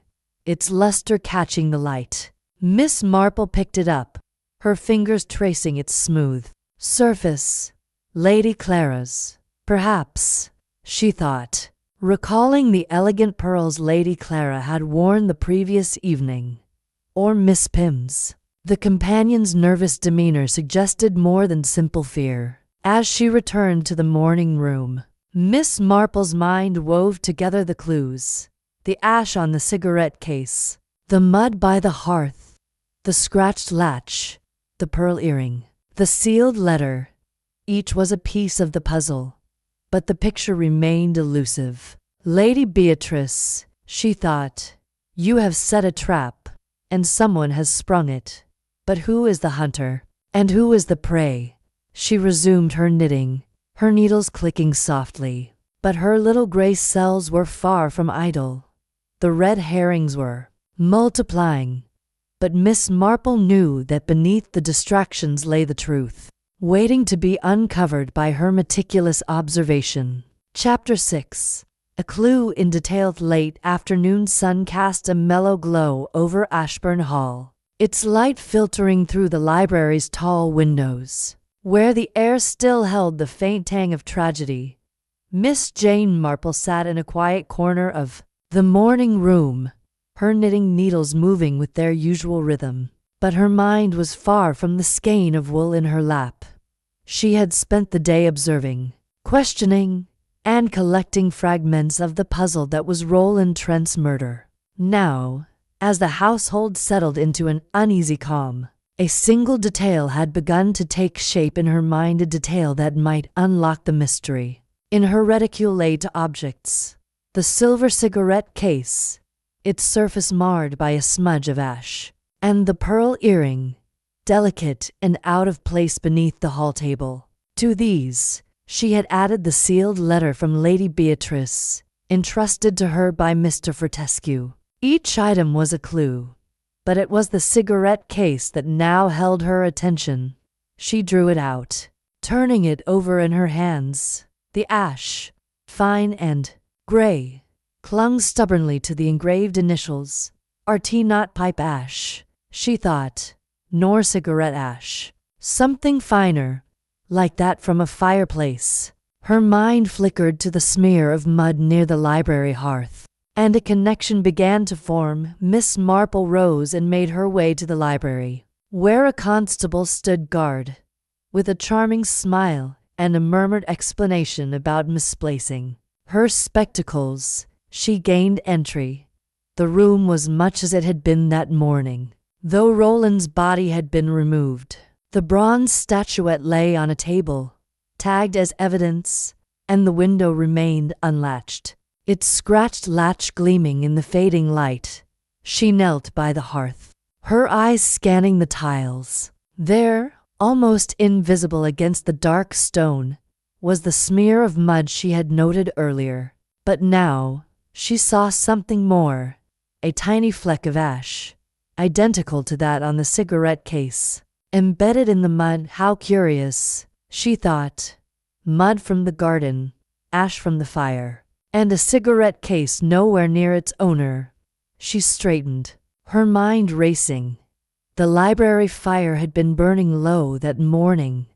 its luster catching the light. Miss Marple picked it up, her fingers tracing its smooth surface. Lady Clara's, perhaps, she thought, recalling the elegant pearls Lady Clara had worn the previous evening. Or Miss Pym's. The companion's nervous demeanor suggested more than simple fear. As she returned to the morning room, Miss Marple's mind wove together the clues: the ash on the cigarette case, the mud by the hearth, the scratched latch, the pearl earring, the sealed letter. Each was a piece of the puzzle, but the picture remained elusive. Lady Beatrice, she thought, you have set a trap, and someone has sprung it. But who is the hunter, and who is the prey? She resumed her knitting, her needles clicking softly. But her little gray cells were far from idle. The red herrings were multiplying. But Miss Marple knew that beneath the distractions lay the truth, waiting to be uncovered by her meticulous observation. Chapter 6. A clue in detailed late afternoon sun cast a mellow glow over Ashburn Hall, its light filtering through the library's tall windows, where the air still held the faint tang of tragedy. Miss Jane Marple sat in a quiet corner of the morning room, her knitting needles moving with their usual rhythm. But her mind was far from the skein of wool in her lap. She had spent the day observing, questioning, and collecting fragments of the puzzle that was Roland Trent's murder. Now, as the household settled into an uneasy calm, a single detail had begun to take shape in her mind, a detail that might unlock the mystery. In her reticule lay two objects: the silver cigarette case, its surface marred by a smudge of ash, and the pearl earring, delicate and out of place beneath the hall table. To these, she had added the sealed letter from Lady Beatrice, entrusted to her by Mr. Fortescue. Each item was a clue, but it was the cigarette case that now held her attention. She drew it out, turning it over in her hands. The ash, fine and gray, clung stubbornly to the engraved initials. RT, not pipe ash, she thought, nor cigarette ash. Something finer, like that from a fireplace. Her mind flickered to the smear of mud near the library hearth, and a connection began to form. Miss Marple rose and made her way to the library, where a constable stood guard. With a charming smile and a murmured explanation about misplacing her spectacles, she gained entry. The room was much as it had been that morning, though Roland's body had been removed. The bronze statuette lay on a table, tagged as evidence, and the window remained unlatched, its scratched latch gleaming in the fading light. She knelt by the hearth, her eyes scanning the tiles. There, almost invisible against the dark stone, was the smear of mud she had noted earlier. But now, she saw something more, a tiny fleck of ash, identical to that on the cigarette case, embedded in the mud. How curious, she thought. Mud from the garden, ash from the fire, and a cigarette case nowhere near its owner. She straightened, her mind racing. The library fire had been burning low that morning,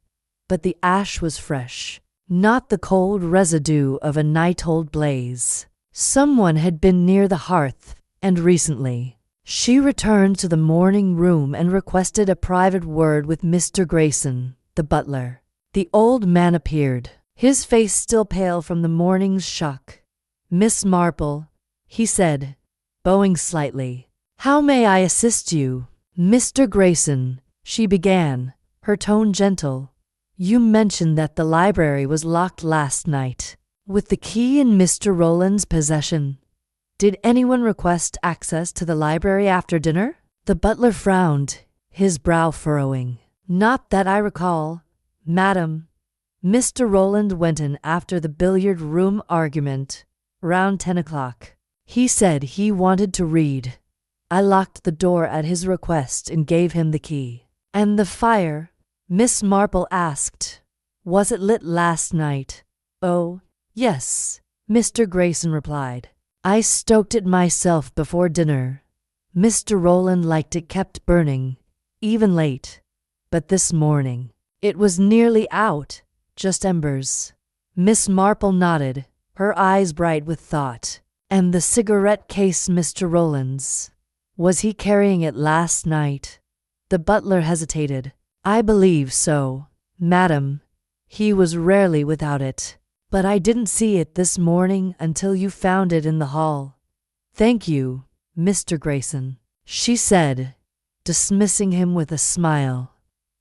but the ash was fresh, not the cold residue of a night-old blaze. Someone had been near the hearth, and recently. She returned to the morning room and requested a private word with Mr. Grayson, the butler. The old man appeared, his face still pale from the morning's shock. "Miss Marple," he said, bowing slightly. "How may I assist you?" "Mr. Grayson," she began, her tone gentle, "you mentioned that the library was locked last night, with the key in Mr. Roland's possession. Did anyone request access to the library after dinner?" The butler frowned, his brow furrowing. "Not that I recall, madam. Mr. Roland went in after the billiard room argument, round 10 o'clock. He said he wanted to read. I locked the door at his request and gave him the key." "And the fire?" Miss Marple asked. Was it lit last night? Oh, yes, Mr. Grayson replied. I stoked it myself before dinner. Mr. Rowland liked it kept burning, even late. But this morning, it was nearly out, just embers. Miss Marple nodded, her eyes bright with thought. And the cigarette case, Mr. Rowland's. Was he carrying it last night? The butler hesitated. I believe so, madam. He was rarely without it. But I didn't see it this morning until you found it in the hall. Thank you, Mr. Grayson, she said, dismissing him with a smile.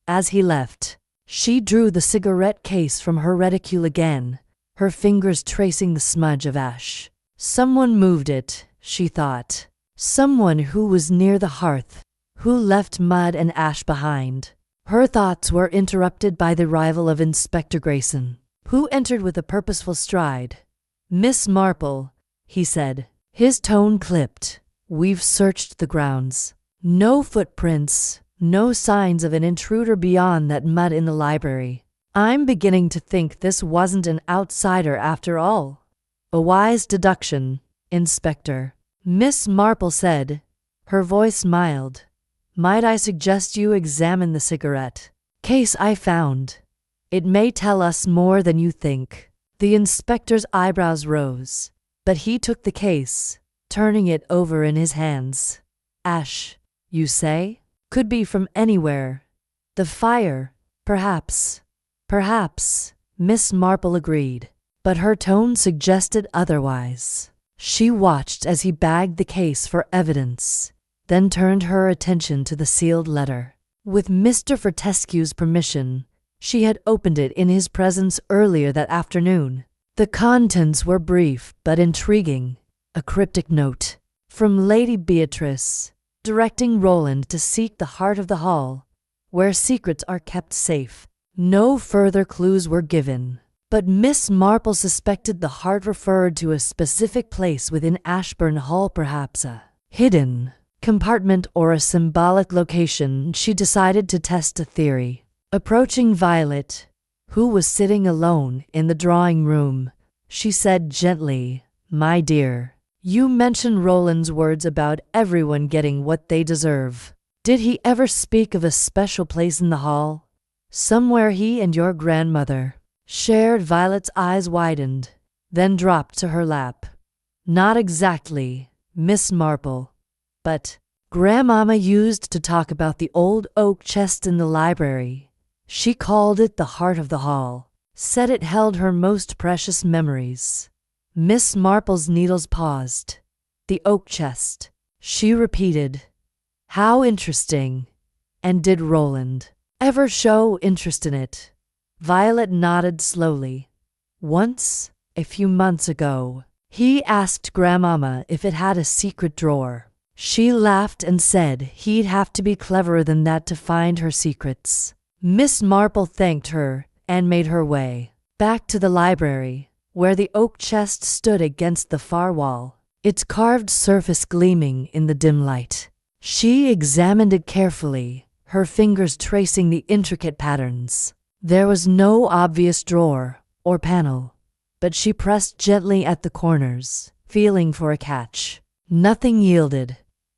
As he left, she drew the cigarette case from her reticule again, her fingers tracing the smudge of ash. Someone moved it, she thought. Someone who was near the hearth, who left mud and ash behind. Her thoughts were interrupted by the arrival of Inspector Grayson, who entered with a purposeful stride. Miss Marple, he said, his tone clipped. We've searched the grounds. No footprints, no signs of an intruder beyond that mud in the library. I'm beginning to think this wasn't an outsider after all. A wise deduction, Inspector, Miss Marple said, her voice mild. Might I suggest you examine the cigarette case I found? It may tell us more than you think. The inspector's eyebrows rose, but he took the case, turning it over in his hands. Ash, you say? Could be from anywhere. The fire, perhaps. Perhaps, Miss Marple agreed, but her tone suggested otherwise. She watched as he bagged the case for evidence, then turned her attention to the sealed letter. With Mr. Fortescue's permission, she had opened it in his presence earlier that afternoon. The contents were brief but intriguing. A cryptic note from Lady Beatrice, directing Rowland to seek the heart of the hall, where secrets are kept safe. No further clues were given, but Miss Marple suspected the heart referred to a specific place within Ashburn Hall, perhaps a hidden compartment or a symbolic location. She decided to test a theory. Approaching Violet, who was sitting alone in the drawing room, she said gently, My dear, you mentioned Rowland's words about everyone getting what they deserve. Did he ever speak of a special place in the hall? Somewhere he and your grandmother shared? Violet's eyes widened, then dropped to her lap. Not exactly, Miss Marple. But Grandmama used to talk about the old oak chest in the library. She called it the heart of the hall, said it held her most precious memories. Miss Marple's needles paused. The oak chest, she repeated. How interesting. And did Rowland ever show interest in it? Violet nodded slowly. Once, a few months ago, he asked Grandmama if it had a secret drawer. She laughed and said he'd have to be cleverer than that to find her secrets. Miss Marple thanked her and made her way back to the library, where the oak chest stood against the far wall, its carved surface gleaming in the dim light. She examined it carefully, her fingers tracing the intricate patterns. There was no obvious drawer or panel, but she pressed gently at the corners, feeling for a catch. Nothing yielded,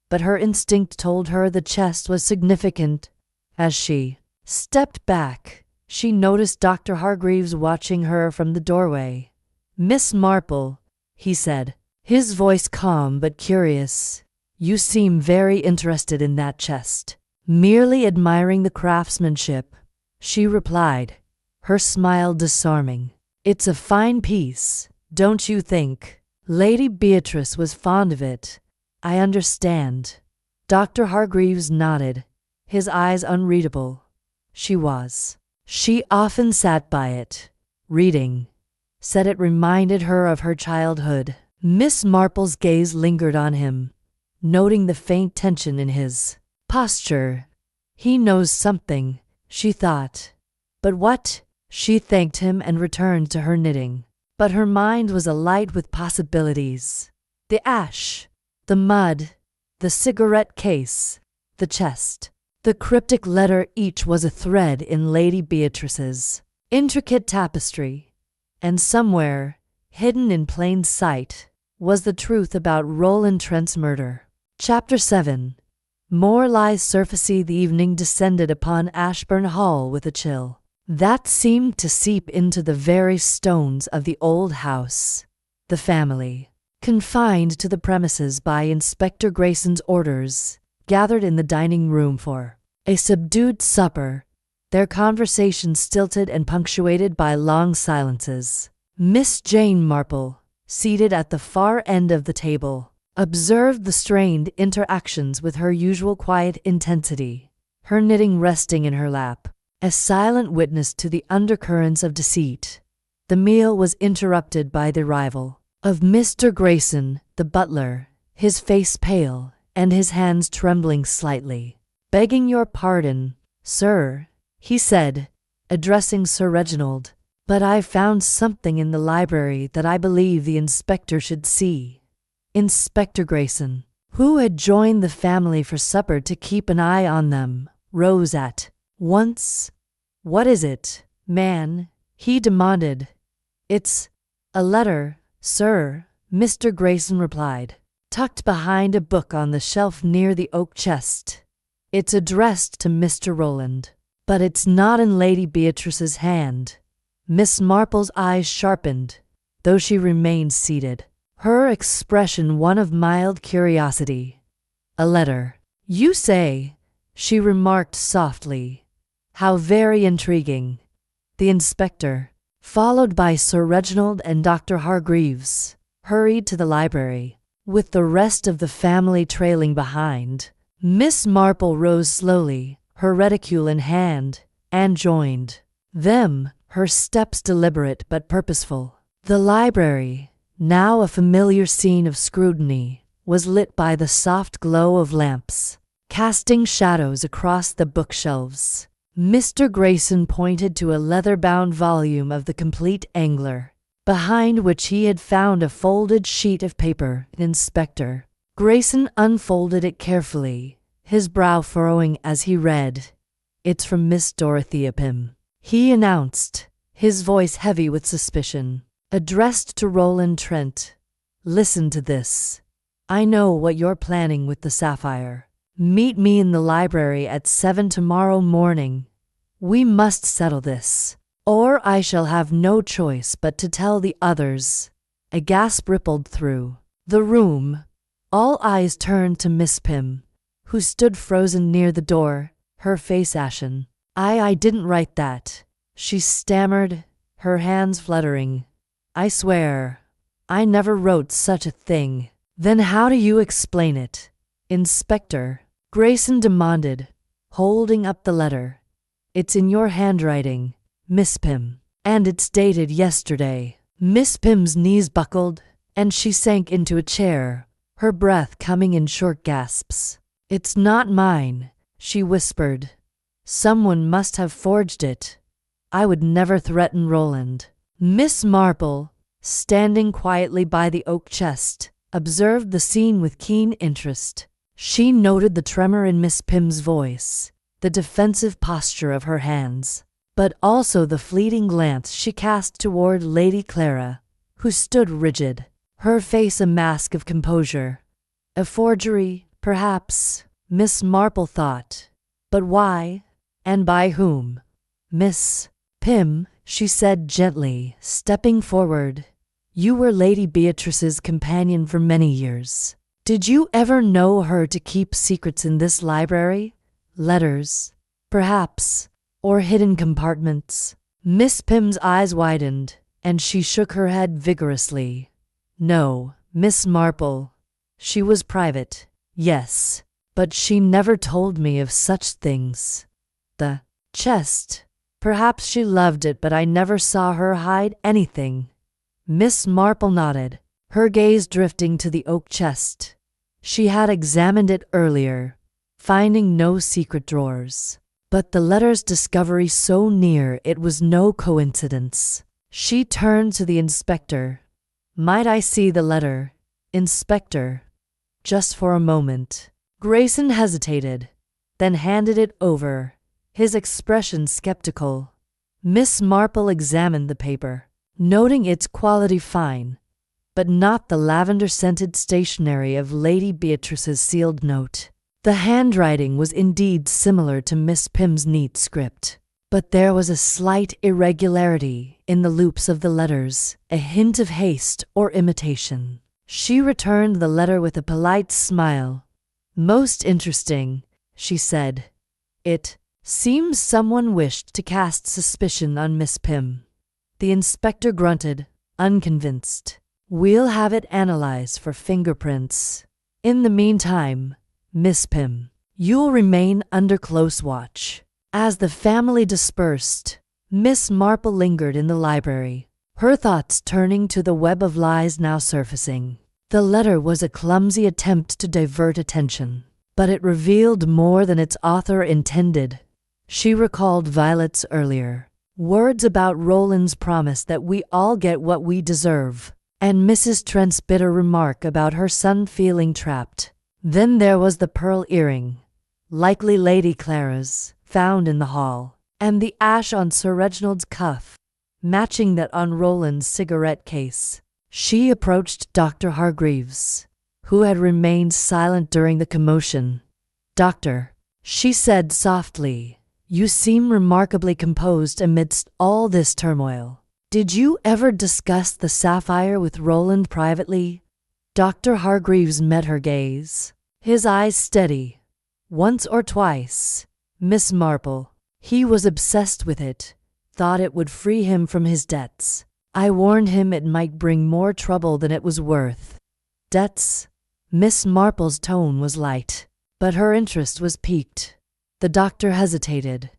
but her instinct told her the chest was significant. As she stepped back, she noticed Dr. Hargreaves watching her from the doorway. Miss Marple, he said, his voice calm but curious, you seem very interested in that chest. Merely admiring the craftsmanship, she replied, her smile disarming. It's a fine piece, don't you think? Lady Beatrice was fond of it. I understand. Dr. Hargreaves nodded, his eyes unreadable. She was. She often sat by it, reading. Said it reminded her of her childhood. Miss Marple's gaze lingered on him, noting the faint tension in his posture. He knows something, she thought. But what? She thanked him and returned to her knitting. But her mind was alight with possibilities. The ash, the mud, the cigarette case, the chest. The cryptic letter each was a thread in Lady Beatrice's intricate tapestry, and somewhere, hidden in plain sight, was the truth about Roland Trent's murder. Chapter 7. More lies surfacey. The evening descended upon Ashburn Hall with a chill that seemed to seep into the very stones of the old house. The family, confined to the premises by Inspector Grayson's orders, gathered in the dining room for a subdued supper, their conversation stilted and punctuated by long silences. Miss Jane Marple, seated at the far end of the table, observed the strained interactions with her usual quiet intensity, her knitting resting in her lap, a silent witness to the undercurrents of deceit. The meal was interrupted by the arrival of Mr. Grayson, the butler, his face pale and his hands trembling slightly. "Begging your pardon, sir," he said, addressing Sir Reginald, "but I've found something in the library that I believe the inspector should see." Inspector Grayson, who had joined the family for supper to keep an eye on them, rose at once. "What is it, man?" he demanded. "It's a letter, sir," Mr. Grayson replied, tucked behind a book on the shelf near the oak chest. "It's addressed to Mr. Roland, but it's not in Lady Beatrice's hand." Miss Marple's eyes sharpened, though she remained seated, her expression one of mild curiosity. "A letter, you say?" she remarked softly. "How very intriguing." The inspector, followed by Sir Reginald and Dr. Hargreaves, hurried to the library, with the rest of the family trailing behind. Miss Marple rose slowly, her reticule in hand, and joined them, her steps deliberate but purposeful. The library, now a familiar scene of scrutiny, was lit by the soft glow of lamps, casting shadows across the bookshelves. Mr. Grayson pointed to a leather-bound volume of The Complete Angler, behind which he had found a folded sheet of paper. Inspector Grayson unfolded it carefully, his brow furrowing as he read. "It's from Miss Dorothea Pym," he announced, his voice heavy with suspicion. "Addressed to Roland Trent. Listen to this. I know what you're planning with the sapphire. Meet me in the library at 7 tomorrow morning. We must settle this, or I shall have no choice but to tell the others." A gasp rippled through the room. All eyes turned to Miss Pym, who stood frozen near the door, her face ashen. I didn't write that," she stammered, her hands fluttering. "I swear, I never wrote such a thing." "Then how do you explain it, Inspector?" Grayson demanded, holding up the letter. "It's in your handwriting, Miss Pym, and it's dated yesterday." Miss Pym's knees buckled, and she sank into a chair, her breath coming in short gasps. "It's not mine," she whispered. "Someone must have forged it. I would never threaten Roland." Miss Marple, standing quietly by the oak chest, observed the scene with keen interest. She noted the tremor in Miss Pym's voice, the defensive posture of her hands, but also the fleeting glance she cast toward Lady Clara, who stood rigid, her face a mask of composure. A forgery, perhaps, Miss Marple thought. But why? And by whom? "Miss Pym," she said gently, stepping forward, "you were Lady Beatrice's companion for many years. Did you ever know her to keep secrets in this library? Letters, perhaps, or hidden compartments?" Miss Pym's eyes widened, and she shook her head vigorously. "No, Miss Marple. She was private, yes, but she never told me of such things. The chest, perhaps she loved it, but I never saw her hide anything." Miss Marple nodded, her gaze drifting to the oak chest. She had examined it earlier, finding no secret drawers, but the letter's discovery so near it was no coincidence. She turned to the inspector. "Might I see the letter, Inspector?" "Just for a moment." Grayson hesitated, then handed it over, his expression skeptical. Miss Marple examined the paper, noting its quality fine, but not the lavender-scented stationery of Lady Beatrice's sealed note. The handwriting was indeed similar to Miss Pym's neat script, but there was a slight irregularity in the loops of the letters, a hint of haste or imitation. She returned the letter with a polite smile. "Most interesting," she said. "It seems someone wished to cast suspicion on Miss Pym." The inspector grunted, unconvinced. "We'll have it analyzed for fingerprints. In the meantime, Miss Pym, you'll remain under close watch." As the family dispersed, Miss Marple lingered in the library, her thoughts turning to the web of lies now surfacing. The letter was a clumsy attempt to divert attention, but it revealed more than its author intended. She recalled Violet's earlier words about Roland's promise that we all get what we deserve, and Mrs. Trent's bitter remark about her son feeling trapped. Then there was the pearl earring, likely Lady Clara's, found in the hall, and the ash on Sir Reginald's cuff, matching that on Roland's cigarette case. She approached Dr. Hargreaves, who had remained silent during the commotion. "Doctor," she said softly, "you seem remarkably composed amidst all this turmoil. Did you ever discuss the sapphire with Roland privately?" Dr. Hargreaves met her gaze, his eyes steady. "Once or twice, Miss Marple. He was obsessed with it, thought it would free him from his debts. I warned him it might bring more trouble than it was worth." "Debts?" Miss Marple's tone was light, but her interest was piqued. The doctor hesitated,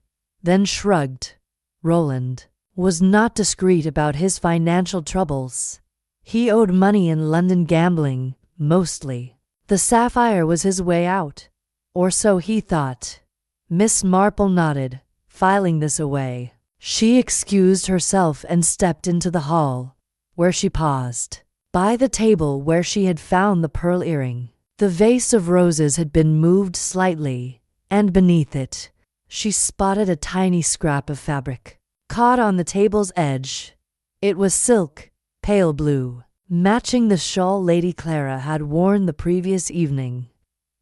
then shrugged. Roland was not discreet about his financial troubles. He owed money in London gambling, mostly. The sapphire was his way out, or so he thought. Miss Marple nodded, filing this away. She excused herself and stepped into the hall, where she paused. By the table where she had found the pearl earring, the vase of roses had been moved slightly, and beneath it, she spotted a tiny scrap of fabric, caught on the table's edge. It was silk, pale blue, matching the shawl Lady Clara had worn the previous evening.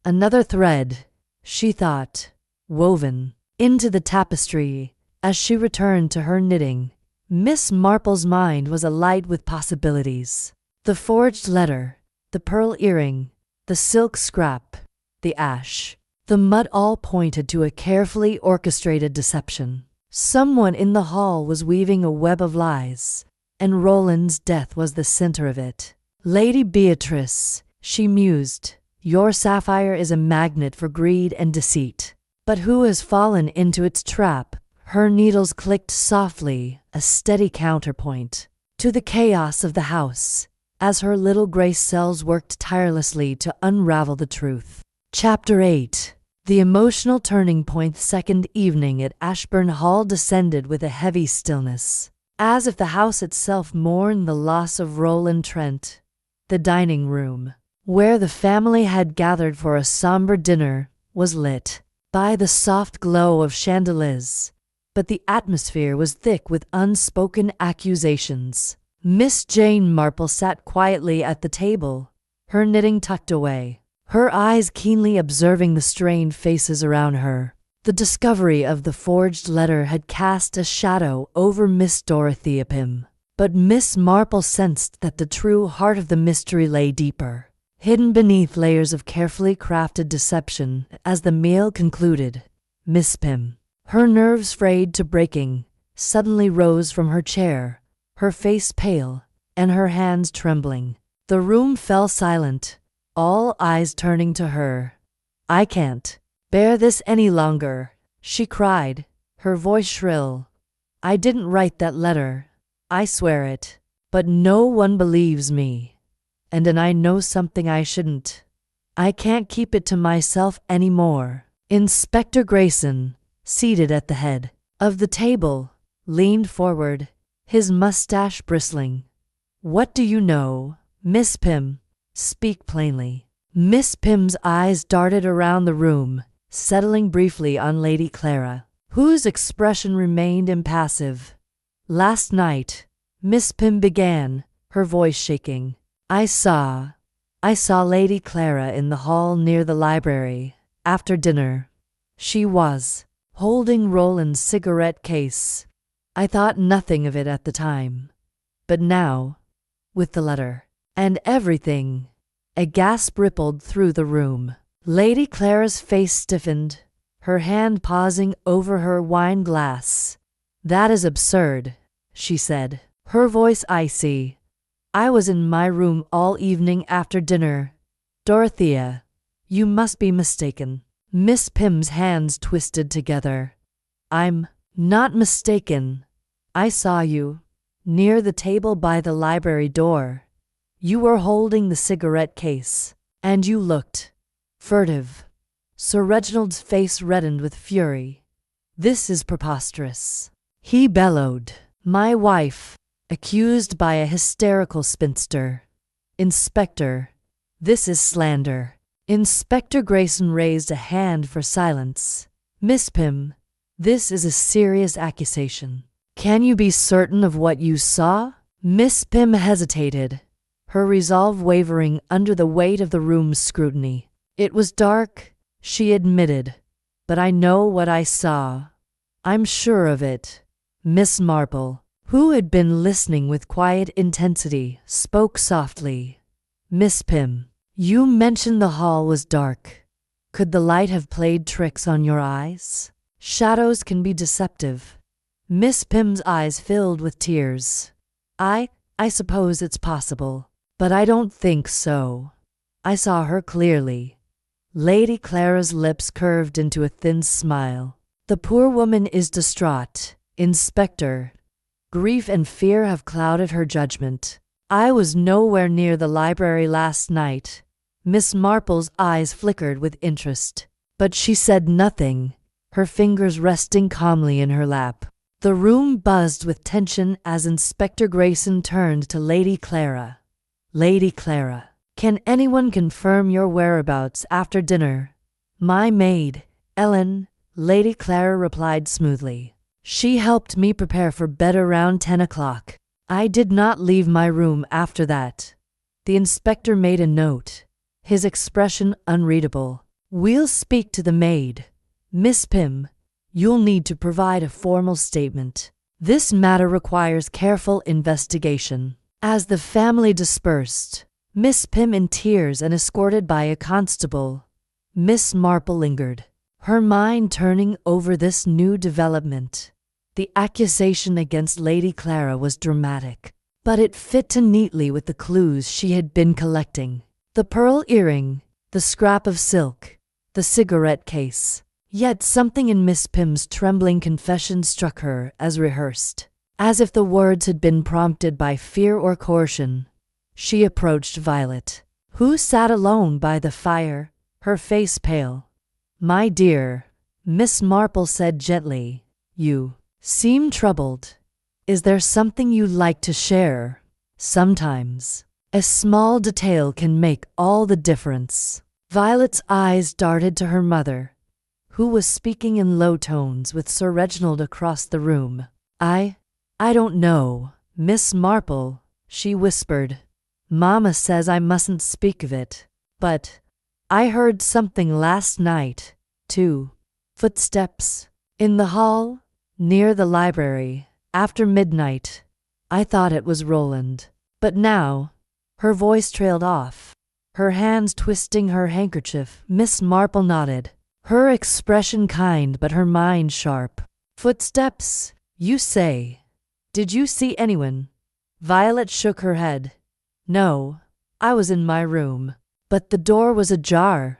Another thread, she thought, woven into the tapestry. As she returned to her knitting, Miss Marple's mind was alight with possibilities. The forged letter, the pearl earring, the silk scrap, the ash, the mud all pointed to a carefully orchestrated deception. Someone in the hall was weaving a web of lies, and Roland's death was the center of it. "Lady Beatrice," she mused, "your sapphire is a magnet for greed and deceit. But who has fallen into its trap?" Her needles clicked softly, a steady counterpoint to the chaos of the house, as her little gray cells worked tirelessly to unravel the truth. Chapter 8. The emotional turning point. Second evening at Ashburn Hall descended with a heavy stillness, as if the house itself mourned the loss of Roland Trent. The dining room, where the family had gathered for a somber dinner, was lit by the soft glow of chandeliers, but the atmosphere was thick with unspoken accusations. Miss Jane Marple sat quietly at the table, her knitting tucked away, her eyes keenly observing the strained faces around her. The discovery of the forged letter had cast a shadow over Miss Dorothea Pym, but Miss Marple sensed that the true heart of the mystery lay deeper, hidden beneath layers of carefully crafted deception. As the meal concluded, Miss Pym, her nerves frayed to breaking, suddenly rose from her chair, her face pale, and her hands trembling. The room fell silent, all eyes turning to her. "I can't bear this any longer," she cried, her voice shrill. "I didn't write that letter, I swear it, but no one believes me, and then I know something I shouldn't. I can't keep it to myself anymore." Inspector Grayson, seated at the head of the table, leaned forward, his mustache bristling. "What do you know, Miss Pym? Speak plainly." Miss Pym's eyes darted around the room, settling briefly on Lady Clara, whose expression remained impassive. Last night, Miss Pym began, her voice shaking. I saw Lady Clara in the hall near the library, after dinner. She was holding Roland's cigarette case. I thought nothing of it at the time. But now, with the letter and everything, a gasp rippled through the room. Lady Clara's face stiffened, her hand pausing over her wine glass. That is absurd, she said, her voice icy. I was in my room all evening after dinner. Dorothea, you must be mistaken. Miss Pym's hands twisted together. I'm not mistaken. I saw you, near the table by the library door. You were holding the cigarette case, and you looked furtive. Sir Reginald's face reddened with fury. This is preposterous, he bellowed. My wife, accused by a hysterical spinster. Inspector, this is slander. Inspector Grayson raised a hand for silence. Miss Pym, this is a serious accusation. Can you be certain of what you saw? Miss Pym hesitated, her resolve wavering under the weight of the room's scrutiny. It was dark, she admitted, but I know what I saw. I'm sure of it. Miss Marple, who had been listening with quiet intensity, spoke softly. Miss Pym, you mentioned the hall was dark. Could the light have played tricks on your eyes? Shadows can be deceptive. Miss Pym's eyes filled with tears. I suppose it's possible, but I don't think so. I saw her clearly. Lady Clara's lips curved into a thin smile. The poor woman is distraught, Inspector. Grief and fear have clouded her judgment. I was nowhere near the library last night. Miss Marple's eyes flickered with interest, but she said nothing, her fingers resting calmly in her lap. The room buzzed with tension as Inspector Grayson turned to Lady Clara. Lady Clara, can anyone confirm your whereabouts after dinner? My maid, Ellen, Lady Clara replied smoothly. She helped me prepare for bed around 10 o'clock. I did not leave my room after that. The inspector made a note, his expression unreadable. We'll speak to the maid. Miss Pym, you'll need to provide a formal statement. This matter requires careful investigation. As the family dispersed, Miss Pym in tears and escorted by a constable, Miss Marple lingered, her mind turning over this new development. The accusation against Lady Clara was dramatic, but it fit neatly with the clues she had been collecting. The pearl earring, the scrap of silk, the cigarette case. Yet something in Miss Pym's trembling confession struck her as rehearsed, as if the words had been prompted by fear or coercion. She approached Violet, who sat alone by the fire, her face pale. My dear, Miss Marple said gently, you seem troubled. Is there something you'd like to share? Sometimes a small detail can make all the difference. Violet's eyes darted to her mother, who was speaking in low tones with Sir Reginald across the room. I don't know, Miss Marple, she whispered. Mama says I mustn't speak of it, but I heard something last night, too. Footsteps in the hall, near the library, after midnight. I thought it was Roland, but now, her voice trailed off, her hands twisting her handkerchief. Miss Marple nodded, her expression kind but her mind sharp. Footsteps, you say? Did you see anyone? Violet shook her head. No, I was in my room, but the door was ajar.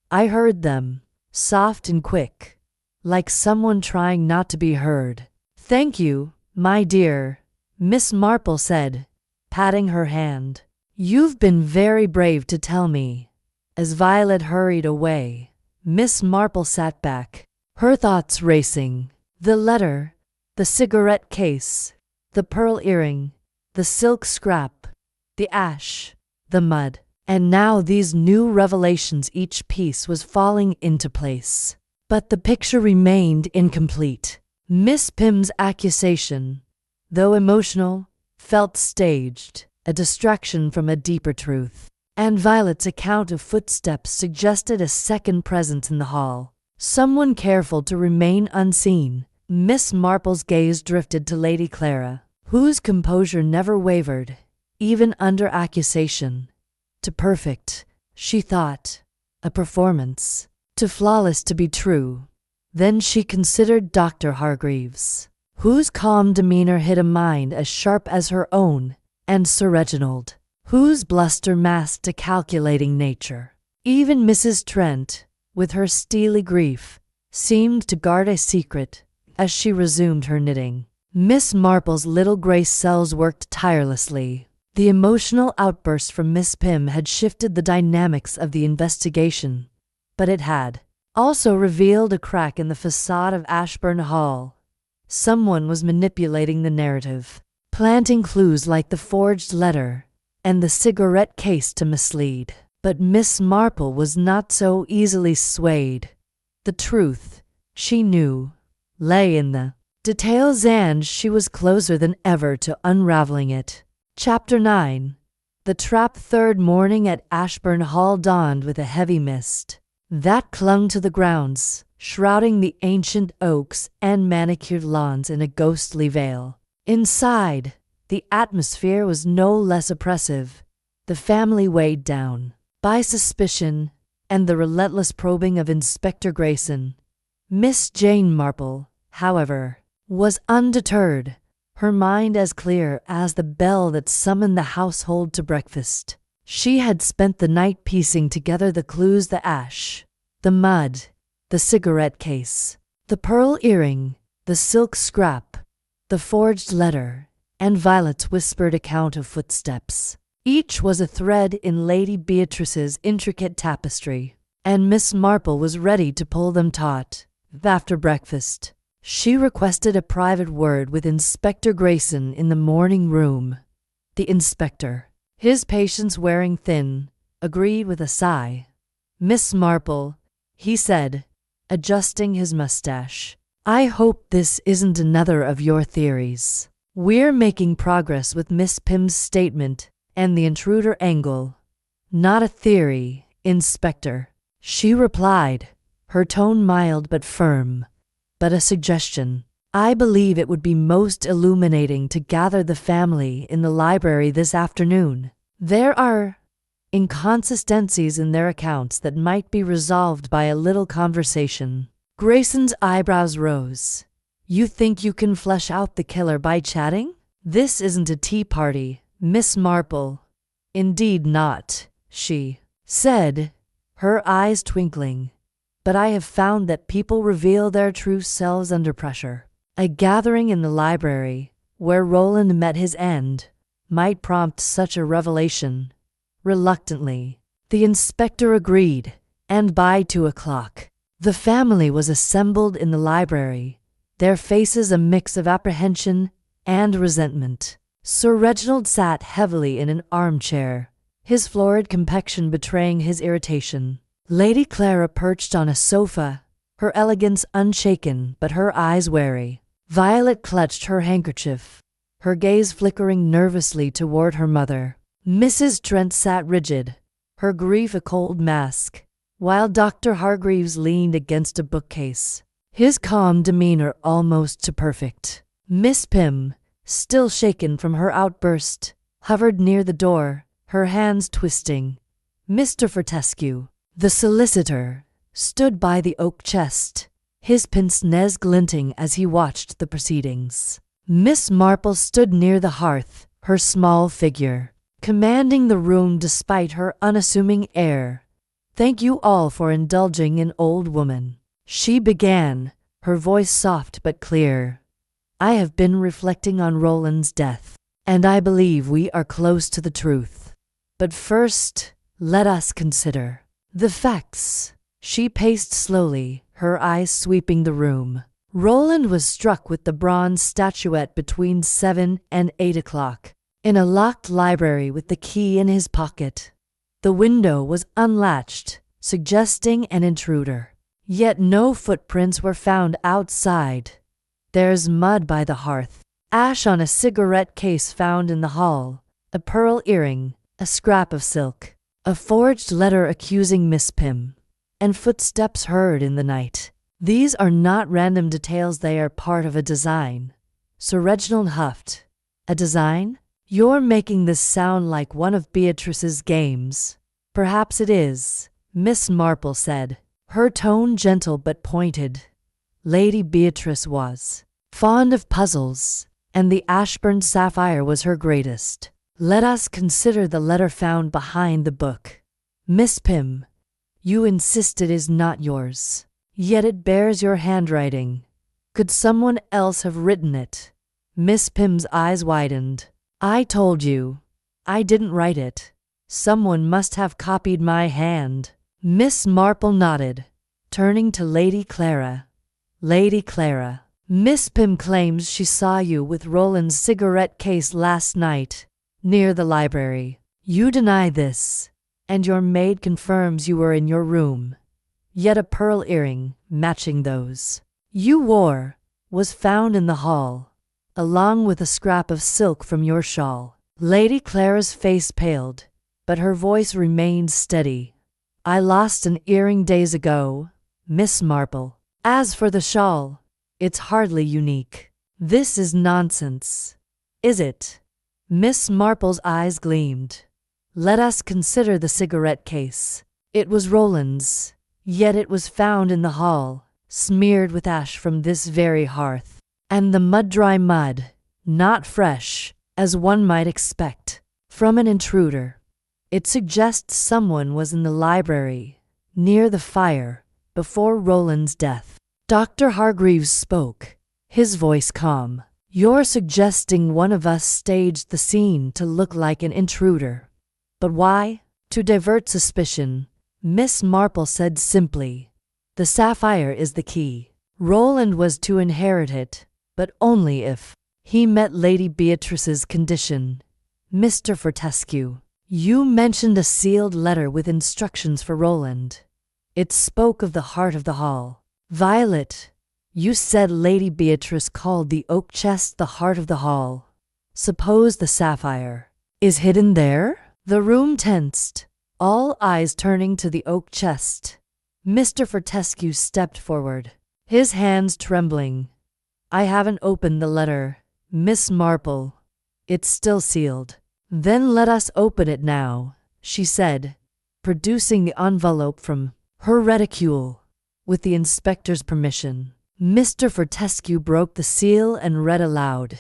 I heard them, soft and quick, like someone trying not to be heard. Thank you, my dear, Miss Marple said, patting her hand. You've been very brave to tell me. As Violet hurried away, Miss Marple sat back, her thoughts racing. The letter, the cigarette case, the pearl earring, the silk scrap, the ash, the mud, and now these new revelations. Each piece was falling into place. But the picture remained incomplete. Miss Pym's accusation, though emotional, felt staged, a distraction from a deeper truth. And Violet's account of footsteps suggested a second presence in the hall. Someone careful to remain unseen. Miss Marple's gaze drifted to Lady Clara, whose composure never wavered, even under accusation. Too perfect, she thought, a performance. Too flawless to be true. Then she considered Dr. Hargreaves, whose calm demeanor hid a mind as sharp as her own, and Sir Reginald, whose bluster masked a calculating nature. Even Mrs. Trent, with her steely grief, seemed to guard a secret as she resumed her knitting. Miss Marple's little gray cells worked tirelessly. The emotional outburst from Miss Pym had shifted the dynamics of the investigation, but it had also revealed a crack in the facade of Ashburn Hall. Someone was manipulating the narrative, planting clues like the forged letter and the cigarette case to mislead. But Miss Marple was not so easily swayed. The truth, she knew, lay in the details, and she was closer than ever to unraveling it. Chapter 9. The trap. Third morning at Ashburn Hall dawned with a heavy mist that clung to the grounds, shrouding the ancient oaks and manicured lawns in a ghostly veil. Inside, the atmosphere was no less oppressive, the family weighed down by suspicion and the relentless probing of Inspector Grayson. Miss Jane Marple, however, was undeterred, her mind as clear as the bell that summoned the household to breakfast. She had spent the night piecing together the clues: the ash, the mud, the cigarette case, the pearl earring, the silk scrap, the forged letter, and Violet's whispered account of footsteps. Each was a thread in Lady Beatrice's intricate tapestry, and Miss Marple was ready to pull them taut. After breakfast, she requested a private word with Inspector Grayson in the morning room. The inspector, his patience wearing thin, agreed with a sigh. "Miss Marple," he said, adjusting his mustache, "I hope this isn't another of your theories. We're making progress with Miss Pym's statement and the intruder angle." "Not a theory, Inspector," she replied, her tone mild but firm, "but a suggestion. I believe it would be most illuminating to gather the family in the library this afternoon. There are inconsistencies in their accounts that might be resolved by a little conversation." Grayson's eyebrows rose. "You think you can flesh out the killer by chatting? This isn't a tea party, Miss Marple." "Indeed not," she said, her eyes twinkling. "But I have found that people reveal their true selves under pressure. A gathering in the library, where Roland met his end, might prompt such a revelation." Reluctantly, the inspector agreed, and by 2 o'clock, the family was assembled in the library, their faces a mix of apprehension and resentment. Sir Reginald sat heavily in an armchair, his florid complexion betraying his irritation. Lady Clara perched on a sofa, her elegance unshaken but her eyes wary. Violet clutched her handkerchief, her gaze flickering nervously toward her mother. Mrs. Trent sat rigid, her grief a cold mask, while Dr. Hargreaves leaned against a bookcase, his calm demeanor almost too perfect. Miss Pym, still shaken from her outburst, hovered near the door, her hands twisting. Mr. Fortescue, the solicitor, stood by the oak chest, his pince-nez glinting as he watched the proceedings. Miss Marple stood near the hearth, her small figure commanding the room despite her unassuming air. "Thank you all for indulging an old woman," she began, her voice soft but clear. "I have been reflecting on Roland's death, and I believe we are close to the truth. But first, let us consider the facts." She paced slowly, her eyes sweeping the room. Roland was struck with the bronze statuette between 7 and 8 o'clock, in a locked library with the key in his pocket. The window was unlatched, suggesting an intruder. Yet no footprints were found outside. There's mud by the hearth, ash on a cigarette case found in the hall, a pearl earring, a scrap of silk, a forged letter accusing Miss Pym, and footsteps heard in the night. These are not random details, they are part of a design. Sir Reginald huffed. A design? You're making this sound like one of Beatrice's games. Perhaps it is, Miss Marple said, her tone gentle but pointed. Lady Beatrice was fond of puzzles, and the Ashburn sapphire was her greatest. Let us consider the letter found behind the book. Miss Pym, you insist it is not yours, yet it bears your handwriting. Could someone else have written it? Miss Pym's eyes widened. I told you, I didn't write it. Someone must have copied my hand. Miss Marple nodded, turning to Lady Clara. Lady Clara, Miss Pym claims she saw you with Roland's cigarette case last night, near the library. You deny this, and your maid confirms you were in your room. Yet a pearl earring, matching those you wore, was found in the hall, along with a scrap of silk from your shawl. Lady Clara's face paled, but her voice remained steady. I lost an earring days ago, Miss Marple. As for the shawl, it's hardly unique. This is nonsense, is it? Miss Marple's eyes gleamed. Let us consider the cigarette case. It was Roland's, yet it was found in the hall, smeared with ash from this very hearth. And the mud-dry mud, not fresh, as one might expect, from an intruder. It suggests someone was in the library, near the fire, before Roland's death. Dr. Hargreaves spoke, his voice calm. You're suggesting one of us staged the scene to look like an intruder. But why? To divert suspicion, Miss Marple said simply. The sapphire is the key. Roland was to inherit it, but only if he met Lady Beatrice's condition. Mr. Fortescue, you mentioned a sealed letter with instructions for Roland. It spoke of the heart of the hall. Violet, you said Lady Beatrice called the oak chest the heart of the hall. Suppose the sapphire is hidden there? The room tensed, all eyes turning to the oak chest. Mr. Fortescue stepped forward, his hands trembling. I haven't opened the letter, Miss Marple. It's still sealed. Then let us open it now, she said, producing the envelope from her reticule. With the inspector's permission, Mr. Fortescue broke the seal and read aloud.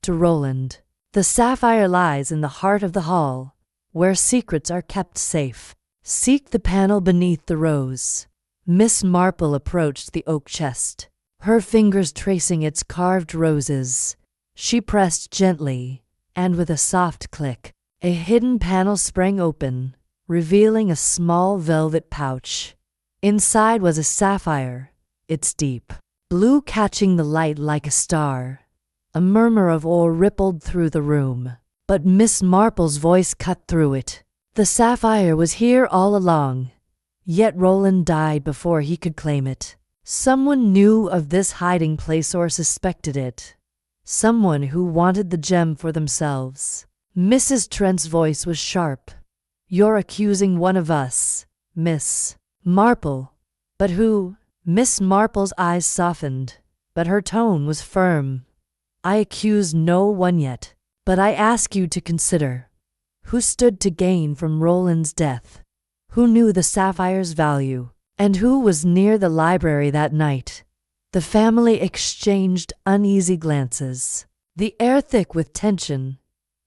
To Roland, the sapphire lies in the heart of the hall, where secrets are kept safe. Seek the panel beneath the rose. Miss Marple approached the oak chest, her fingers tracing its carved roses. She pressed gently, and with a soft click, a hidden panel sprang open, revealing a small velvet pouch. Inside was a sapphire, its deep blue catching the light like a star. A murmur of awe rippled through the room, but Miss Marple's voice cut through it. The sapphire was here all along, yet Roland died before he could claim it. Someone knew of this hiding place or suspected it. Someone who wanted the gem for themselves. Mrs. Trent's voice was sharp. You're accusing one of us, Miss Marple. But who? Miss Marple's eyes softened, but her tone was firm. I accuse no one yet, but I ask you to consider. Who stood to gain from Roland's death? Who knew the sapphire's value? And who was near the library that night? The family exchanged uneasy glances, the air thick with tension.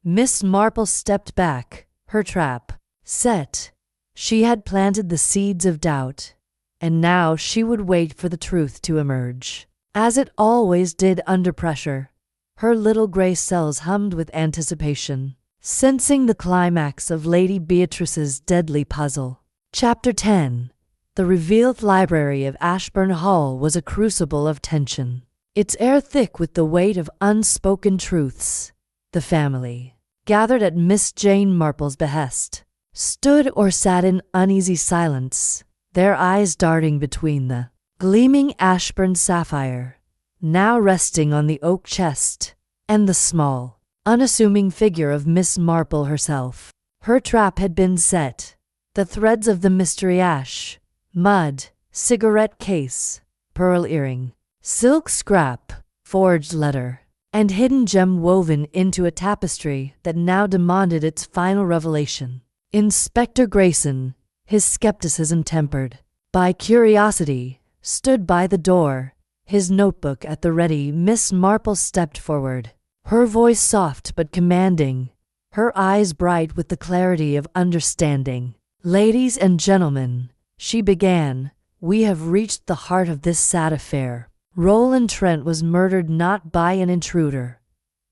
Miss Marple stepped back, her trap set. She had planted the seeds of doubt, and now she would wait for the truth to emerge. As it always did under pressure, her little gray cells hummed with anticipation, sensing the climax of Lady Beatrice's deadly puzzle. Chapter 10. The revealed library of Ashburn Hall was a crucible of tension, its air thick with the weight of unspoken truths. The family, gathered at Miss Jane Marple's behest, stood or sat in uneasy silence, their eyes darting between the gleaming ashburn sapphire, now resting on the oak chest, and the small, unassuming figure of Miss Marple herself. Her trap had been set. The threads of the mystery ash, mud, cigarette case, pearl earring, silk scrap, forged letter, and hidden gem woven into a tapestry that now demanded its final revelation. Inspector Grayson, his skepticism tempered by curiosity, stood by the door, his notebook at the ready. Miss Marple stepped forward, her voice soft but commanding, her eyes bright with the clarity of understanding. "Ladies and gentlemen," she began, "we have reached the heart of this sad affair. Roland Trent was murdered not by an intruder,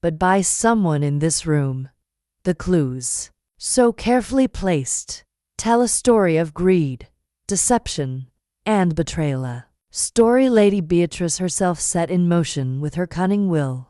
but by someone in this room. The clues, so carefully placed, tell a story of greed, deception, and betrayal. A story Lady Beatrice herself set in motion with her cunning will."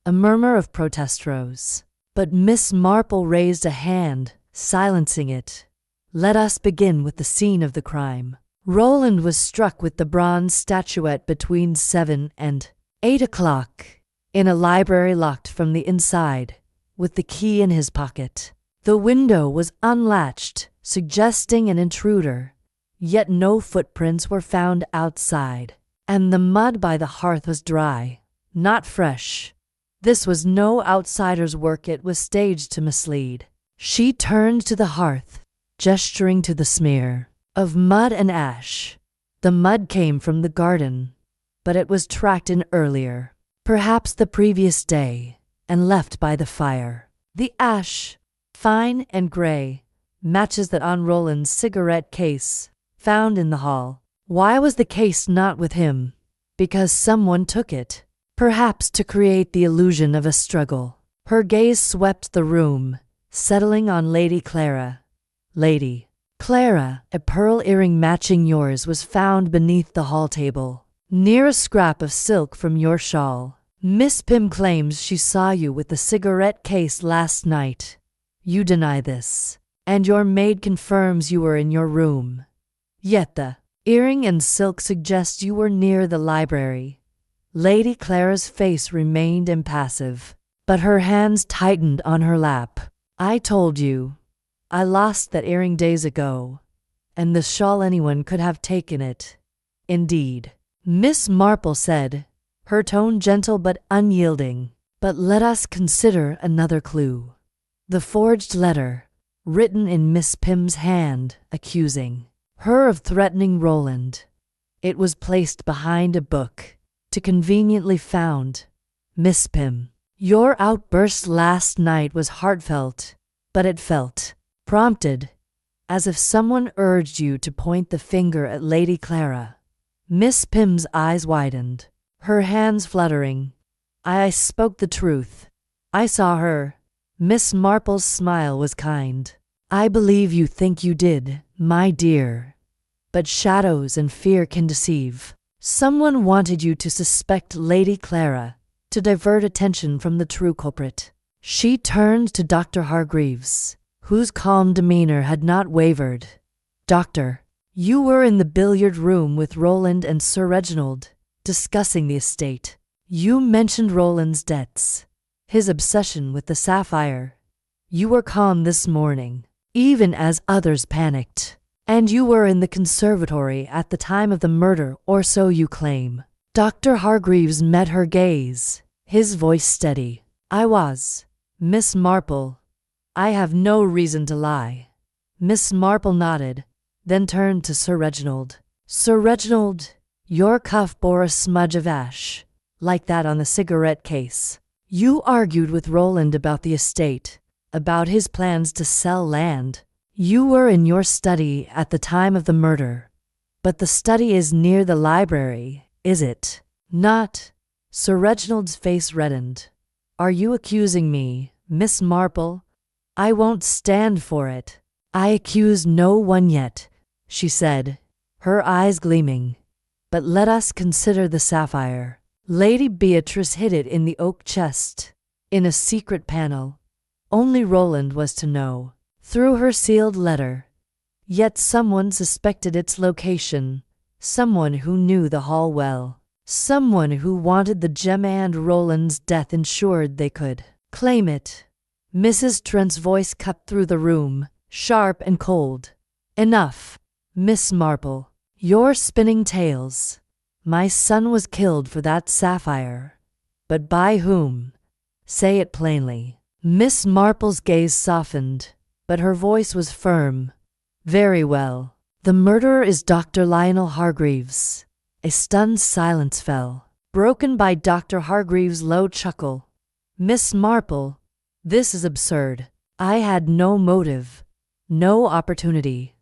A murmur of protest rose, but Miss Marple raised a hand, silencing it. "Let us begin with the scene of the crime. Roland was struck with the bronze statuette between 7 and 8 o'clock, in a library locked from the inside, with the key in his pocket. The window was unlatched, suggesting an intruder, yet no footprints were found outside, and the mud by the hearth was dry, not fresh. This was no outsider's work, it was staged to mislead." She turned to the hearth, gesturing to the smear of mud and ash. The mud came from the garden, but it was tracked in earlier, perhaps the previous day, and left by the fire. The ash, fine and gray, matches that on Roland's cigarette case, found in the hall. Why was the case not with him? Because someone took it, perhaps to create the illusion of a struggle. Her gaze swept the room, settling on Lady Clara. "Lady Clara, a pearl earring matching yours was found beneath the hall table, near a scrap of silk from your shawl. Miss Pym claims she saw you with the cigarette case last night. You deny this, and your maid confirms you were in your room. Yet the earring and silk suggest you were near the library." Lady Clara's face remained impassive, but her hands tightened on her lap. "I told you. I lost that earring days ago, and the shawl anyone could have taken it." "Indeed," Miss Marple said, her tone gentle but unyielding. "But let us consider another clue. The forged letter, written in Miss Pym's hand, accusing her of threatening Roland. It was placed behind a book, to conveniently found. Miss Pym, your outburst last night was heartfelt, but it felt prompted, as if someone urged you to point the finger at Lady Clara." Miss Pym's eyes widened, her hands fluttering. I spoke the truth. I saw her." Miss Marple's smile was kind. "I believe you think you did, my dear. But shadows and fear can deceive. Someone wanted you to suspect Lady Clara, to divert attention from the true culprit." She turned to Dr. Hargreaves, whose calm demeanor had not wavered. "Doctor, you were in the billiard room with Roland and Sir Reginald, discussing the estate. You mentioned Roland's debts, his obsession with the sapphire. You were calm this morning, even as others panicked. And you were in the conservatory at the time of the murder, or so you claim." Dr. Hargreaves met her gaze, his voice steady. "I was, Miss Marple. I have no reason to lie." Miss Marple nodded, then turned to Sir Reginald. "Sir Reginald, your cuff bore a smudge of ash, like that on the cigarette case. You argued with Roland about the estate, about his plans to sell land. You were in your study at the time of the murder. But the study is near the library, is it not?" Sir Reginald's face reddened. "Are you accusing me, Miss Marple? I won't stand for it." "I accuse no one yet," she said, her eyes gleaming. "But let us consider the sapphire. Lady Beatrice hid it in the oak chest, in a secret panel. Only Roland was to know, through her sealed letter. Yet someone suspected its location, someone who knew the hall well, someone who wanted the gem, and Roland's death ensured they could claim it. Mrs. Trent's voice cut through the room, sharp and cold. Enough, Miss Marple. You're spinning tales. My son was killed for that sapphire. But by whom? Say it plainly. Miss Marple's gaze softened, but her voice was firm. Very well. The murderer is Dr. Lionel Hargreaves. A stunned silence fell, broken by Dr. Hargreaves' low chuckle. Miss Marple, this is absurd. I had no motive, no opportunity.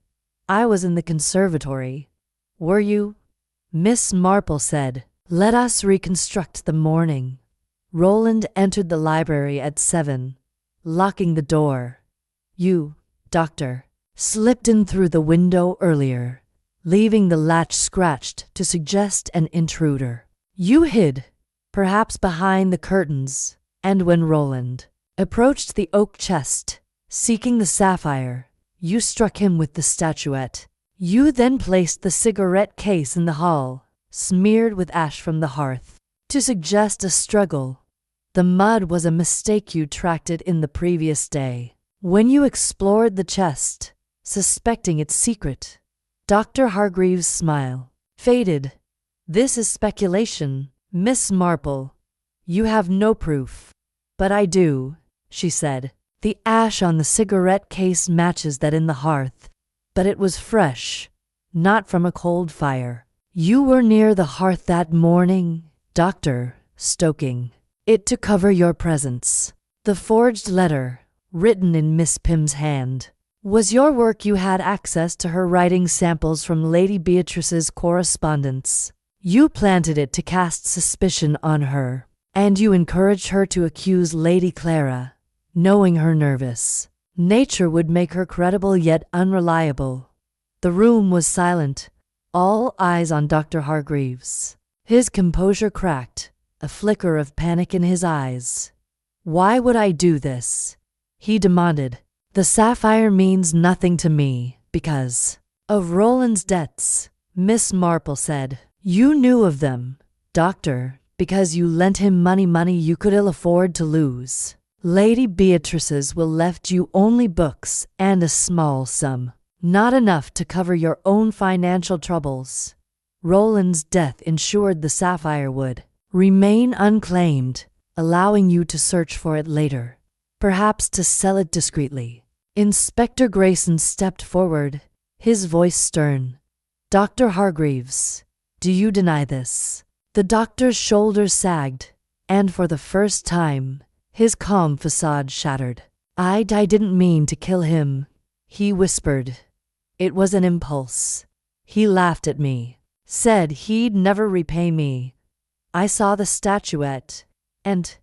I was in the conservatory. Were you? Miss Marple said. Let us reconstruct the morning. Roland entered the library at 7, locking the door. You, Doctor, slipped in through the window earlier, leaving the latch scratched to suggest an intruder. You hid, perhaps behind the curtains, and when Roland approached the oak chest, seeking the sapphire, you struck him with the statuette. You then placed the cigarette case in the hall, smeared with ash from the hearth, to suggest a struggle. The mud was a mistake you tracked it in the previous day. When you explored the chest, suspecting its secret, Dr. Hargreaves' smile faded. This is speculation, Miss Marple. You have no proof. But I do, she said. The ash on the cigarette case matches that in the hearth, but it was fresh, not from a cold fire. You were near the hearth that morning, Doctor, stoking it to cover your presence. The forged letter, written in Miss Pym's hand, was your work. You had access to her writing samples from Lady Beatrice's correspondence. You planted it to cast suspicion on her, and you encouraged her to accuse Lady Clara, knowing her nervous nature would make her credible yet unreliable. The room was silent, all eyes on Dr. Hargreaves. His composure cracked, a flicker of panic in his eyes. Why would I do this? He demanded. The sapphire means nothing to me because of Roland's debts, Miss Marple said. You knew of them, Doctor, because you lent him money you could ill afford to lose. Lady Beatrice's will left you only books and a small sum, not enough to cover your own financial troubles. Roland's death ensured the sapphire would remain unclaimed, allowing you to search for it later, perhaps to sell it discreetly. Inspector Grayson stepped forward, his voice stern. Dr. Hargreaves, do you deny this? The doctor's shoulders sagged, and for the first time, his calm facade shattered. I didn't mean to kill him, he whispered. It was an impulse. He laughed at me, said he'd never repay me. I saw the statuette, and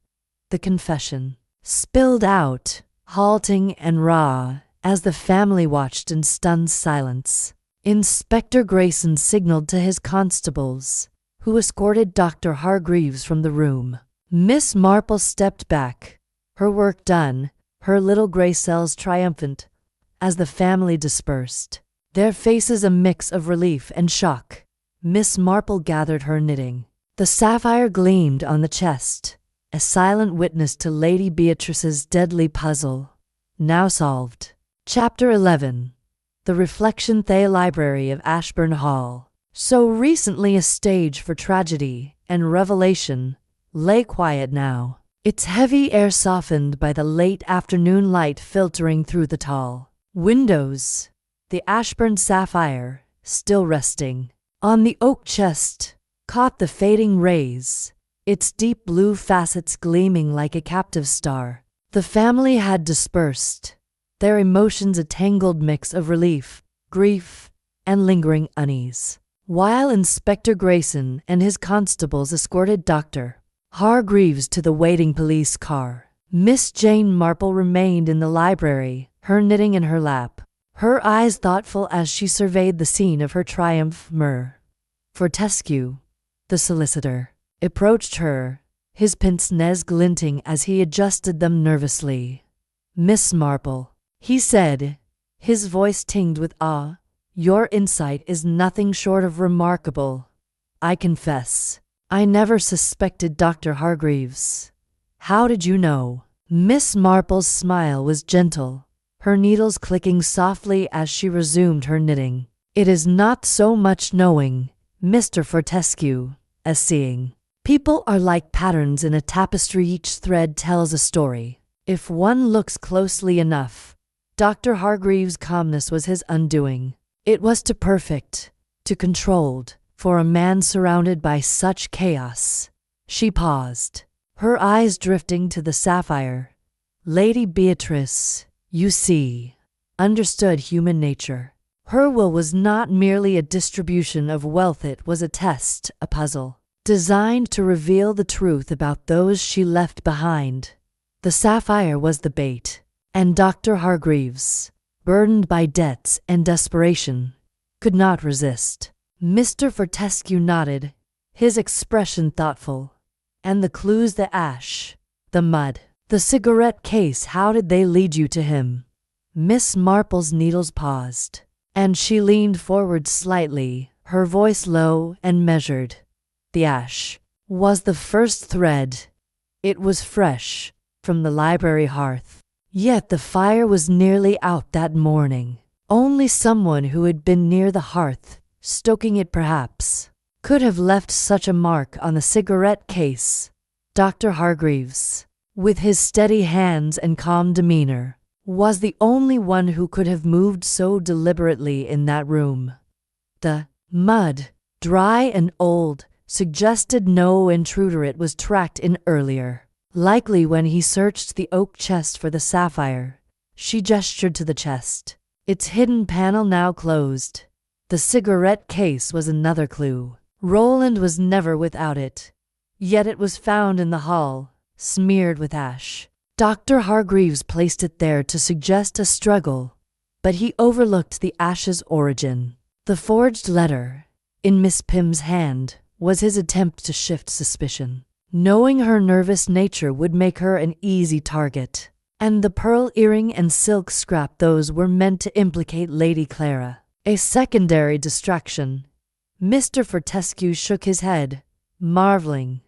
the confession spilled out, halting and raw, as the family watched in stunned silence. Inspector Grayson signaled to his constables, who escorted Dr. Hargreaves from the room. Miss Marple stepped back, her work done, her little gray cells triumphant, as the family dispersed, their faces a mix of relief and shock. Miss Marple gathered her knitting. The sapphire gleamed on the chest, a silent witness to Lady Beatrice's deadly puzzle, now solved. Chapter 11. The Reflection Thay Library of Ashburn Hall, so recently a stage for tragedy and revelation, lay quiet now, its heavy air softened by the late afternoon light filtering through the tall windows. The Ashburn sapphire, still resting on the oak chest, caught the fading rays, its deep blue facets gleaming like a captive star. The family had dispersed, their emotions a tangled mix of relief, grief, and lingering unease, while Inspector Grayson and his constables escorted Dr. Hargreaves to the waiting police car. Miss Jane Marple remained in the library, her knitting in her lap, her eyes thoughtful as she surveyed the scene of her triumph. Fortescue, the solicitor, approached her, his pince-nez glinting as he adjusted them nervously. Miss Marple, he said, his voice tinged with awe, Your insight is nothing short of remarkable. I confess, I never suspected Dr. Hargreaves. How did you know? Miss Marple's smile was gentle, her needles clicking softly as she resumed her knitting. It is not so much knowing, Mr. Fortescue, as seeing. People are like patterns in a tapestry. Each thread tells a story. If one looks closely enough, Dr. Hargreaves' calmness was his undoing. It was too perfect, too controlled, for a man surrounded by such chaos. She paused, her eyes drifting to the sapphire. Lady Beatrice, you see, understood human nature. Her will was not merely a distribution of wealth, it was a test, a puzzle, designed to reveal the truth about those she left behind. The sapphire was the bait, and Dr. Hargreaves, burdened by debts and desperation, could not resist. Mr. Fortescue nodded, his expression thoughtful. And the clues, the ash, the mud, the cigarette case, how did they lead you to him? Miss Marple's needles paused, and she leaned forward slightly, her voice low and measured. The ash was the first thread. It was fresh, from the library hearth. Yet the fire was nearly out that morning. Only someone who had been near the hearth, stoking it perhaps, could have left such a mark on the cigarette case. Dr. Hargreaves, with his steady hands and calm demeanor, was the only one who could have moved so deliberately in that room. The mud, dry and old, suggested no intruder. It was tracked in earlier. Likely when he searched the oak chest for the sapphire. She gestured to the chest, its hidden panel now closed. The cigarette case was another clue. Roland was never without it. Yet it was found in the hall, smeared with ash. Dr. Hargreaves placed it there to suggest a struggle, but he overlooked the ash's origin. The forged letter, in Miss Pym's hand, was his attempt to shift suspicion. Knowing her nervous nature would make her an easy target. And the pearl earring and silk scrap, those were meant to implicate Lady Clara. A secondary distraction. Mr. Fortescue shook his head, marveling.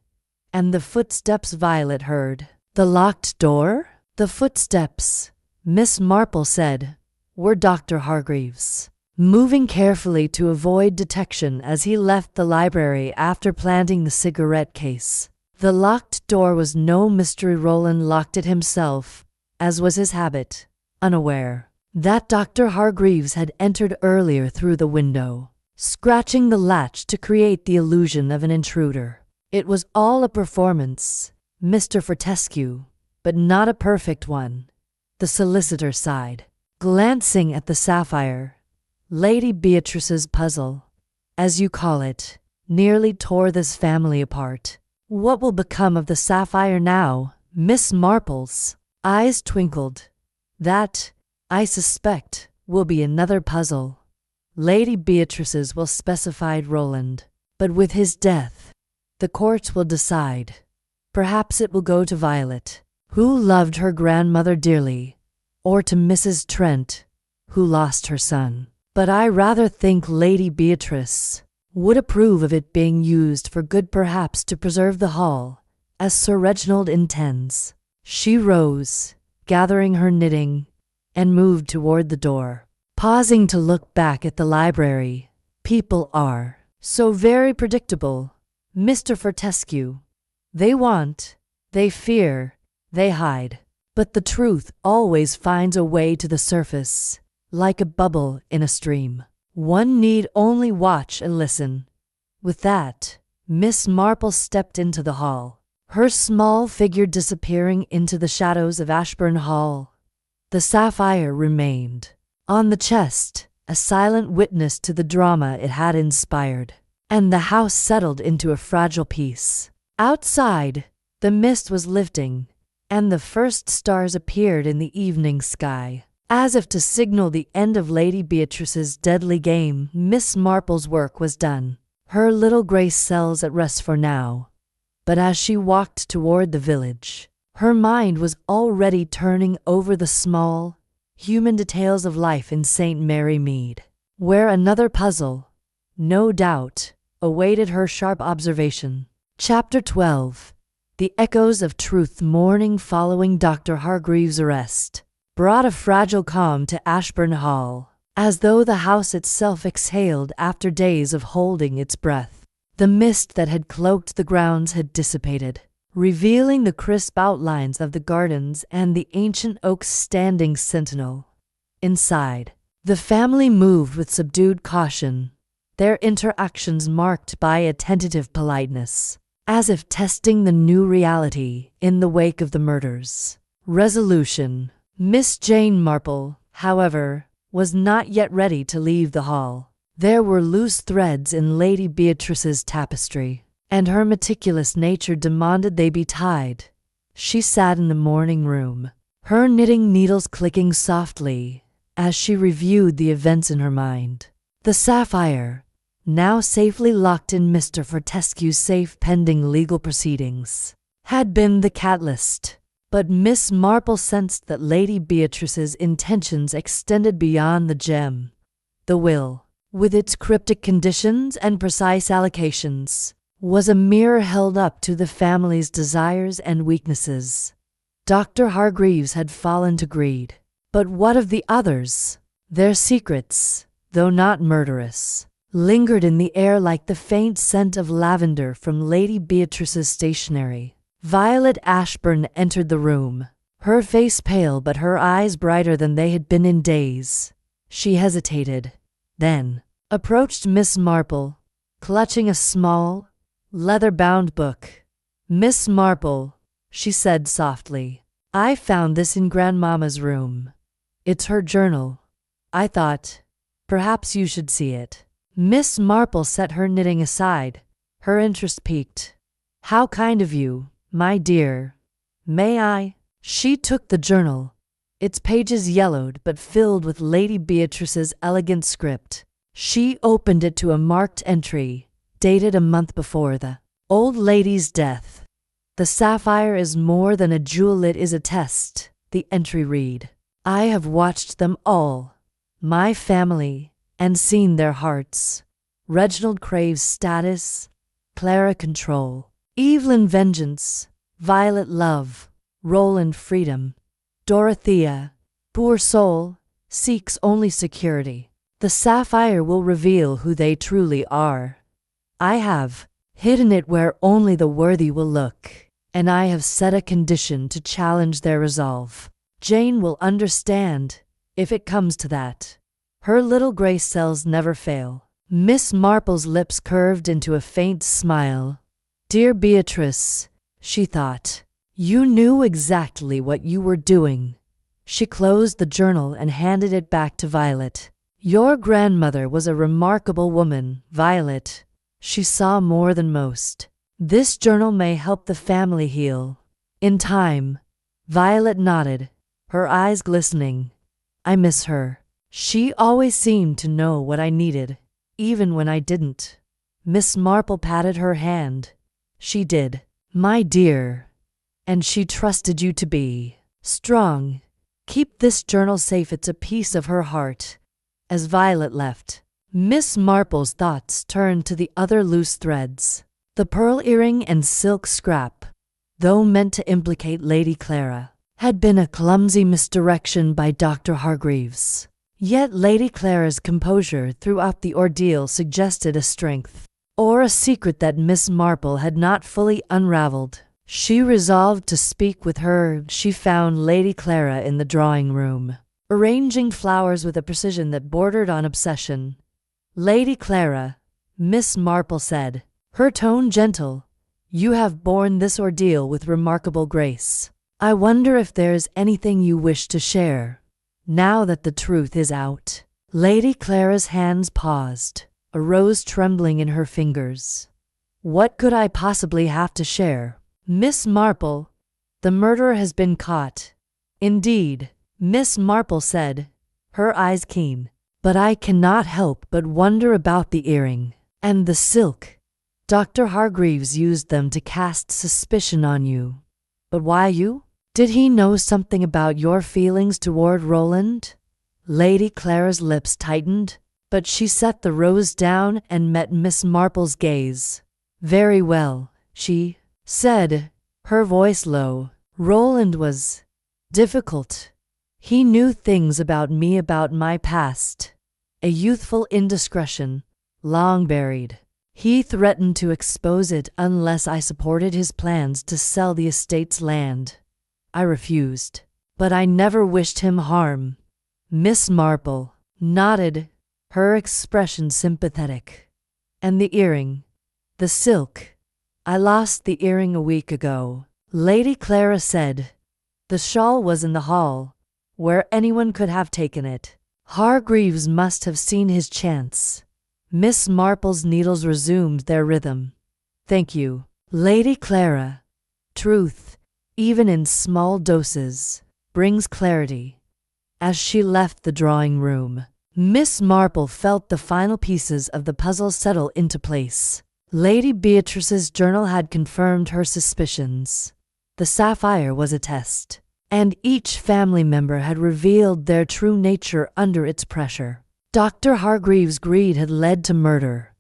And the footsteps Violet heard. The locked door? The footsteps, Miss Marple said, were Dr. Hargreaves, moving carefully to avoid detection as he left the library after planting the cigarette case. The locked door was no mystery. Roland locked it himself, as was his habit, unaware that Dr. Hargreaves had entered earlier through the window, scratching the latch to create the illusion of an intruder. It was all a performance, Mr. Fortescue, but not a perfect one. The solicitor sighed, glancing at the sapphire. Lady Beatrice's puzzle, as you call it, nearly tore this family apart. What will become of the sapphire now? Miss Marple's eyes twinkled. That, I suspect, will be another puzzle. Lady Beatrice's will, specified Roland. But with his death, the courts will decide. Perhaps it will go to Violet, who loved her grandmother dearly, or to Mrs. Trent, who lost her son. But I rather think Lady Beatrice would approve of it being used for good, perhaps to preserve the hall, as Sir Reginald intends. She rose, gathering her knitting, and moved toward the door, pausing to look back at the library. People are so very predictable, Mr. Fortescue. They want, they fear, they hide. But the truth always finds a way to the surface, like a bubble in a stream. One need only watch and listen. With that, Miss Marple stepped into the hall, her small figure disappearing into the shadows of Ashburn Hall. The sapphire remained on the chest, a silent witness to the drama it had inspired, and the house settled into a fragile peace. Outside, the mist was lifting, and the first stars appeared in the evening sky. As if to signal the end of Lady Beatrice's deadly game, Miss Marple's work was done. Her little Grace cells at rest for now. But as she walked toward the village, her mind was already turning over the small, human details of life in St. Mary Mead. where another puzzle, no doubt, awaited her sharp observation. Chapter 12. The echoes of truth. Morning following Dr. Hargreaves' arrest brought a fragile calm to Ashburn Hall, as though the house itself exhaled after days of holding its breath. The mist that had cloaked the grounds had dissipated, revealing the crisp outlines of the gardens and the ancient oaks standing sentinel. Inside, the family moved with subdued caution, their interactions marked by a tentative politeness, as if testing the new reality in the wake of the murders. Resolution. Miss Jane Marple, however, was not yet ready to leave the hall. There were loose threads in Lady Beatrice's tapestry, and her meticulous nature demanded they be tied. She sat in the morning room, her knitting needles clicking softly as she reviewed the events in her mind. The sapphire, now safely locked in Mr. Fortescue's safe pending legal proceedings, had been the catalyst. But Miss Marple sensed that Lady Beatrice's intentions extended beyond the gem. The will, with its cryptic conditions and precise allocations, was a mirror held up to the family's desires and weaknesses. Dr. Hargreaves had fallen to greed. But what of the others? Their secrets, though not murderous, lingered in the air like the faint scent of lavender from Lady Beatrice's stationery. Violet Ashburn entered the room, her face pale but her eyes brighter than they had been in days. She hesitated, then approached Miss Marple, clutching a small, leather-bound book. "Miss Marple," she said softly, "I found this in Grandmama's room. It's her journal. I thought, perhaps you should see it." Miss Marple set her knitting aside, her interest piqued. "How kind of you, my dear. May I?" She took the journal, its pages yellowed but filled with Lady Beatrice's elegant script. She opened it to a marked entry, dated a month before the old lady's death. "The sapphire is more than a jewel, it is a test," the entry read. "I have watched them all, my family, and seen their hearts. Reginald craves status, Clara control, Evelyn vengeance, Violet love, Roland freedom. Dorothea, poor soul, seeks only security. The sapphire will reveal who they truly are. I have hidden it where only the worthy will look, and I have set a condition to challenge their resolve. Jane will understand, if it comes to that. Her little gray cells never fail." Miss Marple's lips curved into a faint smile. "Dear Beatrice," she thought, "you knew exactly what you were doing." She closed the journal and handed it back to Violet. "Your grandmother was a remarkable woman, Violet. She saw more than most. This journal may help the family heal. In time." Violet nodded, her eyes glistening. "I miss her. She always seemed to know what I needed, even when I didn't." Miss Marple patted her hand. "She did, my dear. And she trusted you to be strong. Keep this journal safe, it's a piece of her heart." As Violet left, Miss Marple's thoughts turned to the other loose threads. The pearl earring and silk scrap, though meant to implicate Lady Clara, had been a clumsy misdirection by Dr. Hargreaves. Yet Lady Clara's composure throughout the ordeal suggested a strength, or a secret that Miss Marple had not fully unraveled. She resolved to speak with her. She found Lady Clara in the drawing room, arranging flowers with a precision that bordered on obsession. "Lady Clara," Miss Marple said, her tone gentle, "you have borne this ordeal with remarkable grace. I wonder if there is anything you wish to share, now that the truth is out." Lady Clara's hands paused, a rose trembling in her fingers. "What could I possibly have to share?" "Miss Marple, the murderer has been caught." "Indeed," Miss Marple said, her eyes keen. "But I cannot help but wonder about the earring and the silk. Dr. Hargreaves used them to cast suspicion on you. But why you? Did he know something about your feelings toward Roland?" Lady Clara's lips tightened, but but she set the rose down and met Miss Marple's gaze. "Very well," she said, her voice low. "Roland was difficult. He knew things about me, about my past. A youthful indiscretion, long buried. He threatened to expose it unless I supported his plans to sell the estate's land. I refused, but I never wished him harm." Miss Marple nodded, her expression sympathetic. "And the earring? The silk?" "I lost the earring a week ago," Lady Clara said. "The shawl was in the hall, where anyone could have taken it. Hargreaves must have seen his chance." Miss Marple's needles resumed their rhythm. "Thank you, Lady Clara. Truth, even in small doses, brings clarity." As she left the drawing room, Miss Marple felt the final pieces of the puzzle settle into place. Lady Beatrice's journal had confirmed her suspicions. The sapphire was a test, and each family member had revealed their true nature under its pressure. Dr. Hargreaves' greed had led to murder,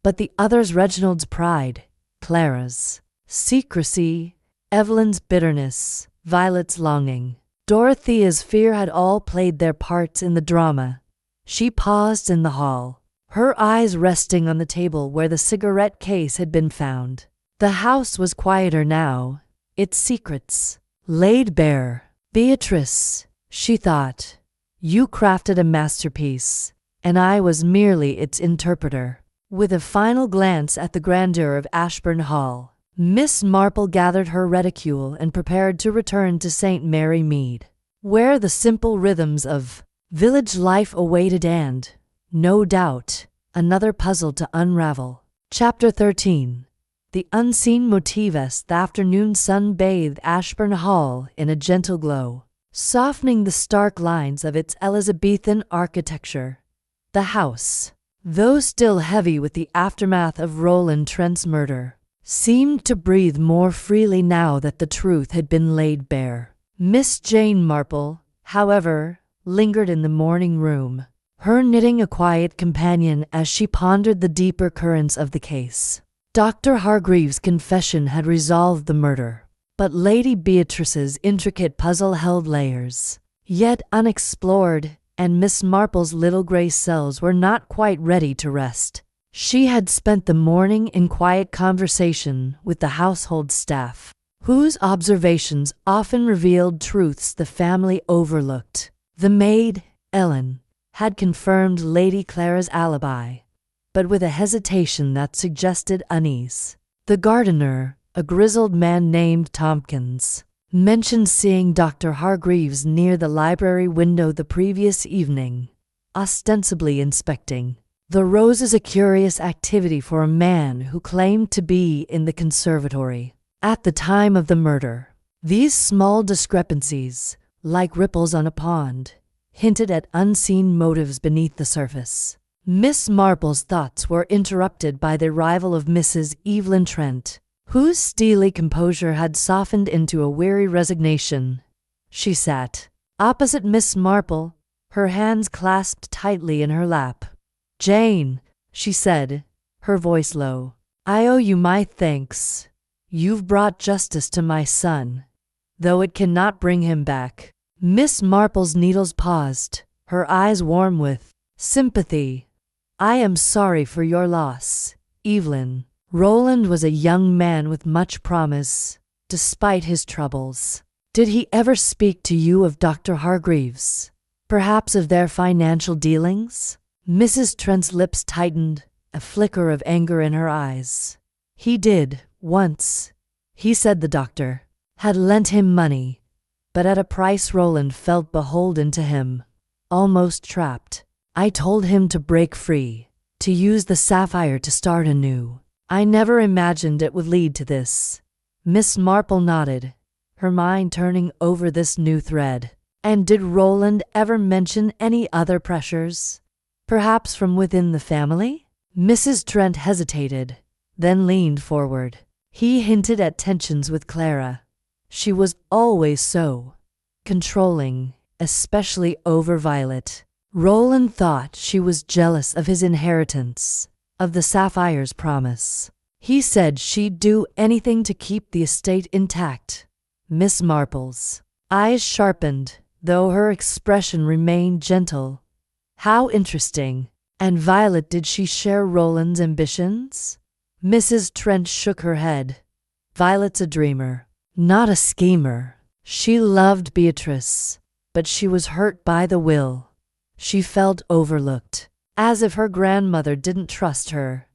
but the others, Reginald's pride, Clara's secrecy, Evelyn's bitterness, Violet's longing, Dorothea's fear, had all played their parts in the drama. She paused in the hall, her eyes resting on the table where the cigarette case had been found. The house was quieter now, its secrets laid bare. "Beatrice," she thought, "you crafted a masterpiece, and I was merely its interpreter." With a final glance at the grandeur of Ashbourne Hall, Miss Marple gathered her reticule and prepared to return to St. Mary Mead, where the simple rhythms of village life awaited and, no doubt, another puzzle to unravel. Chapter 13. The unseen motivus. The afternoon sun bathed Ashbourne Hall in a gentle glow, softening the stark lines of its Elizabethan architecture. The house, though still heavy with the aftermath of Roland Trent's murder, seemed to breathe more freely now that the truth had been laid bare. Miss Jane Marple, however, lingered in the morning room, her knitting a quiet companion as she pondered the deeper currents of the case. Dr. Hargreaves' confession had resolved the murder, but Lady Beatrice's intricate puzzle held layers yet unexplored, and Miss Marple's little grey cells were not quite ready to rest. She had spent the morning in quiet conversation with the household staff, whose observations often revealed truths the family overlooked. The maid, Ellen, had confirmed Lady Clara's alibi, but with a hesitation that suggested unease. The gardener, a grizzled man named Tompkins, mentioned seeing Dr. Hargreaves near the library window the previous evening, ostensibly inspecting the roses, a curious activity for a man who claimed to be in the conservatory at the time of the murder. These small discrepancies, like ripples on a pond, hinted at unseen motives beneath the surface. Miss Marple's thoughts were interrupted by the arrival of Mrs. Evelyn Trent, whose steely composure had softened into a weary resignation. She sat opposite Miss Marple, her hands clasped tightly in her lap. "Jane," she said, her voice low, "I owe you my thanks. You've brought justice to my son, though it cannot bring him back." Miss Marple's needles paused, her eyes warm with sympathy. "I am sorry for your loss, Evelyn. Roland was a young man with much promise, despite his troubles. Did he ever speak to you of Dr. Hargreaves? Perhaps of their financial dealings?" Mrs. Trent's lips tightened, a flicker of anger in her eyes. "He did, once. He said the doctor had lent him money, but at a price Roland felt beholden to him, almost trapped. I told him to break free, to use the sapphire to start anew. I never imagined it would lead to this." Miss Marple nodded, her mind turning over this new thread. "And did Roland ever mention any other pressures? Perhaps from within the family?" Mrs. Trent hesitated, then leaned forward. "He hinted at tensions with Clara. She was always so controlling, especially over Violet. Roland thought she was jealous of his inheritance, of the sapphire's promise. He said she'd do anything to keep the estate intact. Miss Marple's eyes sharpened, though her expression remained gentle. How interesting. And Violet, did she share Roland's ambitions? Mrs. Trent shook her head. Violet's a dreamer, not a schemer. She loved Beatrice, but she was hurt by the will. She felt overlooked, as if her grandmother didn't trust her.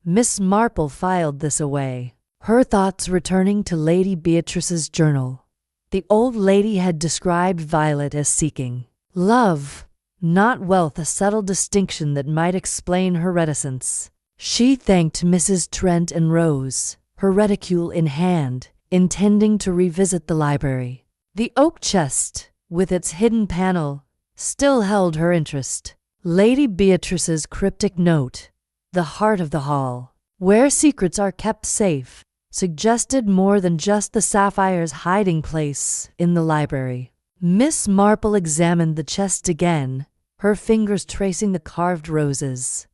Miss Marple filed this away, her thoughts returning to Lady Beatrice's journal. The old lady had described Violet as seeking love, not wealth, a subtle distinction that might explain her reticence. She thanked Mrs. Trent and rose, her reticule in hand, intending to revisit the library. The oak chest, with its hidden panel, still held her interest. Lady Beatrice's cryptic note, "The heart of the hall, where secrets are kept safe," suggested more than just the sapphire's hiding place in the library. Miss Marple examined the chest again, her fingers tracing the carved roses.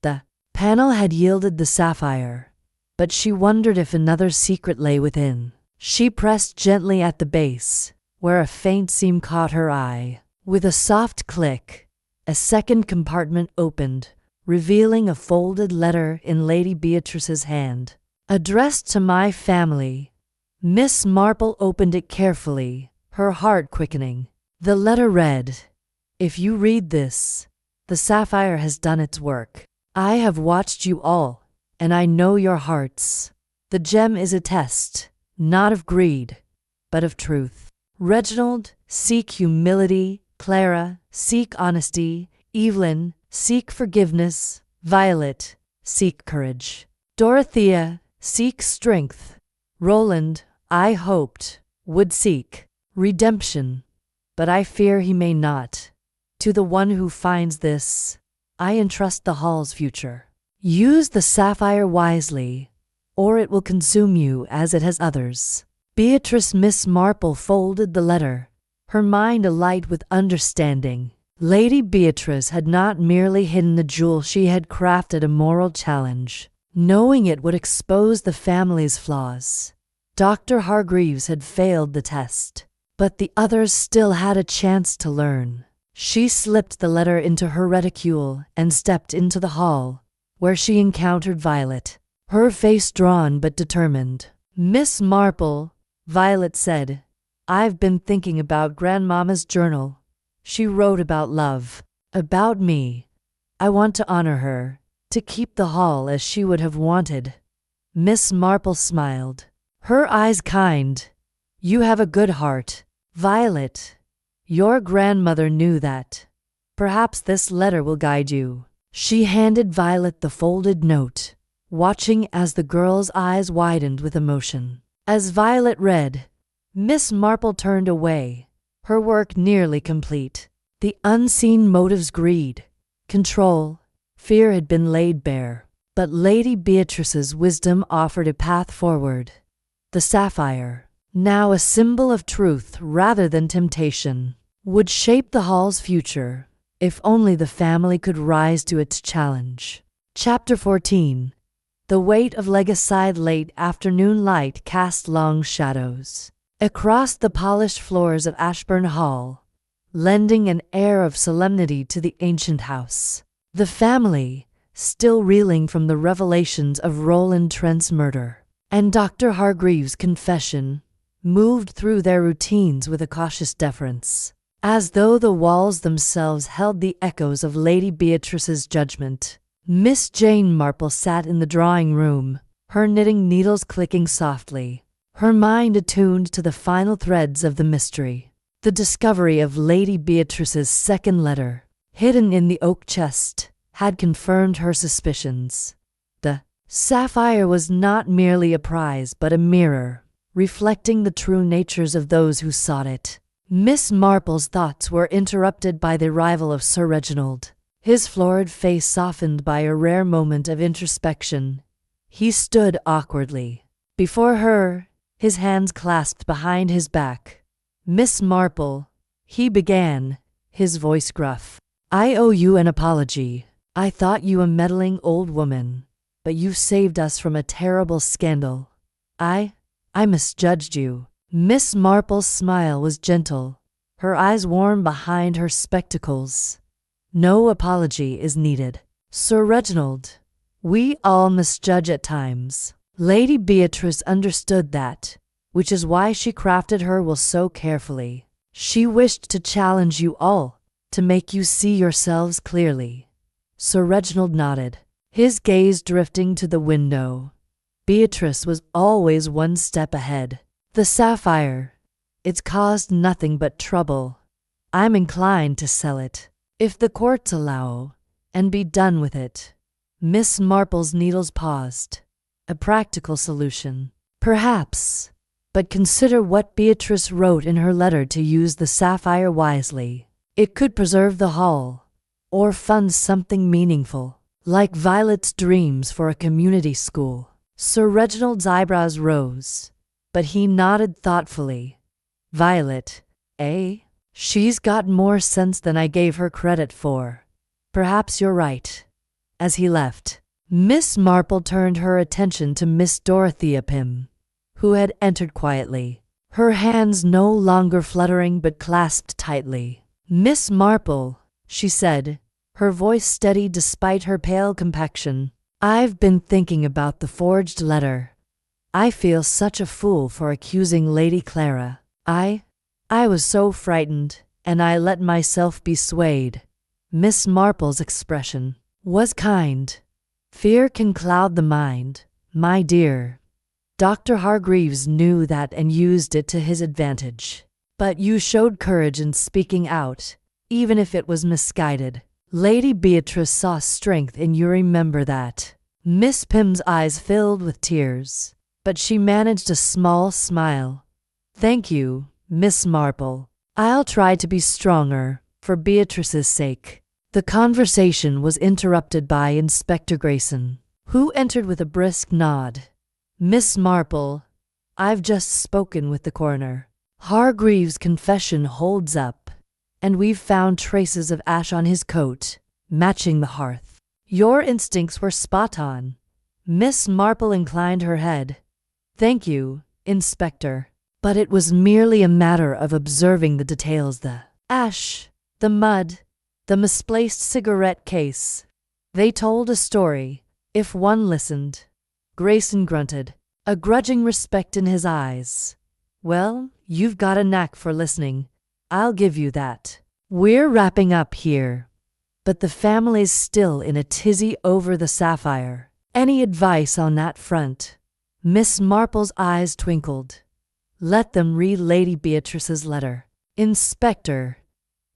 The panel had yielded the sapphire, but she wondered if another secret lay within. She pressed gently at the base, where a faint seam caught her eye. With a soft click, a second compartment opened, revealing a folded letter in Lady Beatrice's hand. "Addressed to my family." Miss Marple opened it carefully, her heart quickening. The letter read, "If you read this, the sapphire has done its work. I have watched you all, and I know your hearts. The gem is a test, not of greed, but of truth. Reginald, seek humility. Clara, seek honesty. Evelyn, seek forgiveness. Violet, seek courage. Dorothea, seek strength. Roland, I hoped, would seek redemption, but I fear he may not. To the one who finds this, I entrust the hall's future. Use the sapphire wisely, or it will consume you as it has others." Beatrice. Miss Marple folded the letter, her mind alight with understanding. Lady Beatrice had not merely hidden the jewel, she had crafted a moral challenge, knowing it would expose the family's flaws. Dr. Hargreaves had failed the test, but the others still had a chance to learn. She slipped the letter into her reticule and stepped into the hall, where she encountered Violet, her face drawn but determined. "Miss Marple," Violet said, "I've been thinking about Grandmama's journal. She wrote about love, about me. I want to honor her, to keep the hall as she would have wanted." Miss Marple smiled, her eyes kind. "You have a good heart, Violet. Your grandmother knew that. Perhaps this letter will guide you." She handed Violet the folded note, watching as the girl's eyes widened with emotion. As Violet read, Miss Marple turned away, her work nearly complete. The unseen motives, greed, control, fear had been laid bare, but Lady Beatrice's wisdom offered a path forward. The sapphire, now a symbol of truth rather than temptation, would shape the hall's future, if only the family could rise to its challenge. Chapter 14. The weight of Legacy. Late afternoon light cast long shadows across the polished floors of Ashburn Hall, lending an air of solemnity to the ancient house. The family, still reeling from the revelations of Roland Trent's murder and Dr. Hargreaves' confession, moved through their routines with a cautious deference, as though the walls themselves held the echoes of Lady Beatrice's judgment. Miss Jane Marple sat in the drawing-room, her knitting needles clicking softly, her mind attuned to the final threads of the mystery. The discovery of Lady Beatrice's second letter, hidden in the oak chest, had confirmed her suspicions. The sapphire was not merely a prize but a mirror, reflecting the true natures of those who sought it. Miss Marple's thoughts were interrupted by the arrival of Sir Reginald, his florid face softened by a rare moment of introspection. He stood awkwardly before her, his hands clasped behind his back. "Miss Marple," he began, his voice gruff, I owe you an apology. I thought you a meddling old woman, but you saved us from a terrible scandal. I misjudged you." Miss Marple's smile was gentle, her eyes warm behind her spectacles. "No apology is needed, Sir Reginald. We all misjudge at times." Lady Beatrice understood that, which is why she crafted her will so carefully. She wished to challenge you all, to make you see yourselves clearly. Sir Reginald nodded, his gaze drifting to the window. Beatrice was always one step ahead. "The sapphire. It's caused nothing but trouble. I'm inclined to sell it, if the courts allow, and be done with it." Miss Marple's needles paused. A practical solution, perhaps, but consider what Beatrice wrote in her letter to use the sapphire wisely. It could preserve the hall, or fund something meaningful, like Violet's dreams for a community school. Sir Reginald's eyebrows rose, but he nodded thoughtfully. "Violet, eh? She's got more sense than I gave her credit for. Perhaps you're right." As he left, Miss Marple turned her attention to Miss Dorothea Pym, who had entered quietly, her hands no longer fluttering but clasped tightly. "Miss Marple," she said, her voice steady despite her pale complexion, "I've been thinking about the forged letter. I feel such a fool for accusing Lady Clara. I was so frightened, and I let myself be swayed." Miss Marple's expression was kind. "Fear can cloud the mind, my dear. Dr. Hargreaves knew that and used it to his advantage. But you showed courage in speaking out, even if it was misguided. Lady Beatrice saw strength in you, remember that." Miss Pym's eyes filled with tears, but she managed a small smile. "Thank you, Miss Marple. I'll try to be stronger, for Beatrice's sake." The conversation was interrupted by Inspector Grayson, who entered with a brisk nod. "Miss Marple, I've just spoken with the coroner. Hargreaves' confession holds up, and we've found traces of ash on his coat, matching the hearth. Your instincts were spot on." Miss Marple inclined her head. "Thank you, Inspector. But it was merely a matter of observing the details, the ash, the mud, the misplaced cigarette case. They told a story, if one listened." Grayson grunted, a grudging respect in his eyes. "Well, you've got a knack for listening, I'll give you that. We're wrapping up here, but the family's still in a tizzy over the sapphire. Any advice on that front?" Miss Marple's eyes twinkled. "Let them read Lady Beatrice's letter, Inspector.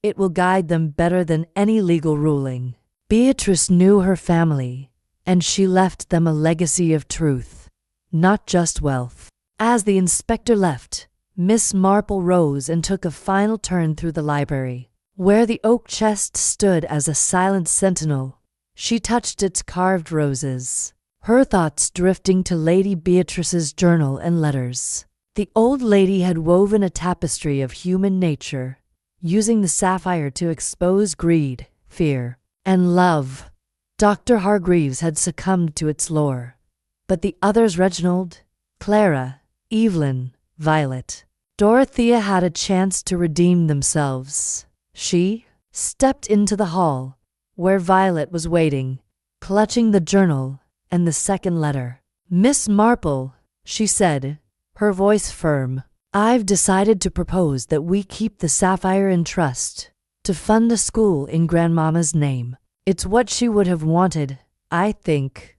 It will guide them better than any legal ruling. Beatrice knew her family, and she left them a legacy of truth, not just wealth." As the inspector left, Miss Marple rose and took a final turn through the library, where the oak chest stood as a silent sentinel. She touched its carved roses, her thoughts drifting to Lady Beatrice's journal and letters. The old lady had woven a tapestry of human nature, using the sapphire to expose greed, fear, and love. Dr. Hargreaves had succumbed to its lure, but the others, Reginald, Clara, Evelyn, Violet, Dorothea, had a chance to redeem themselves. She stepped into the hall, where Violet was waiting, clutching the journal and the second letter. "Miss Marple," she said, her voice firm, "I've decided to propose that we keep the sapphire in trust, to fund a school in Grandmama's name. It's what she would have wanted, I think."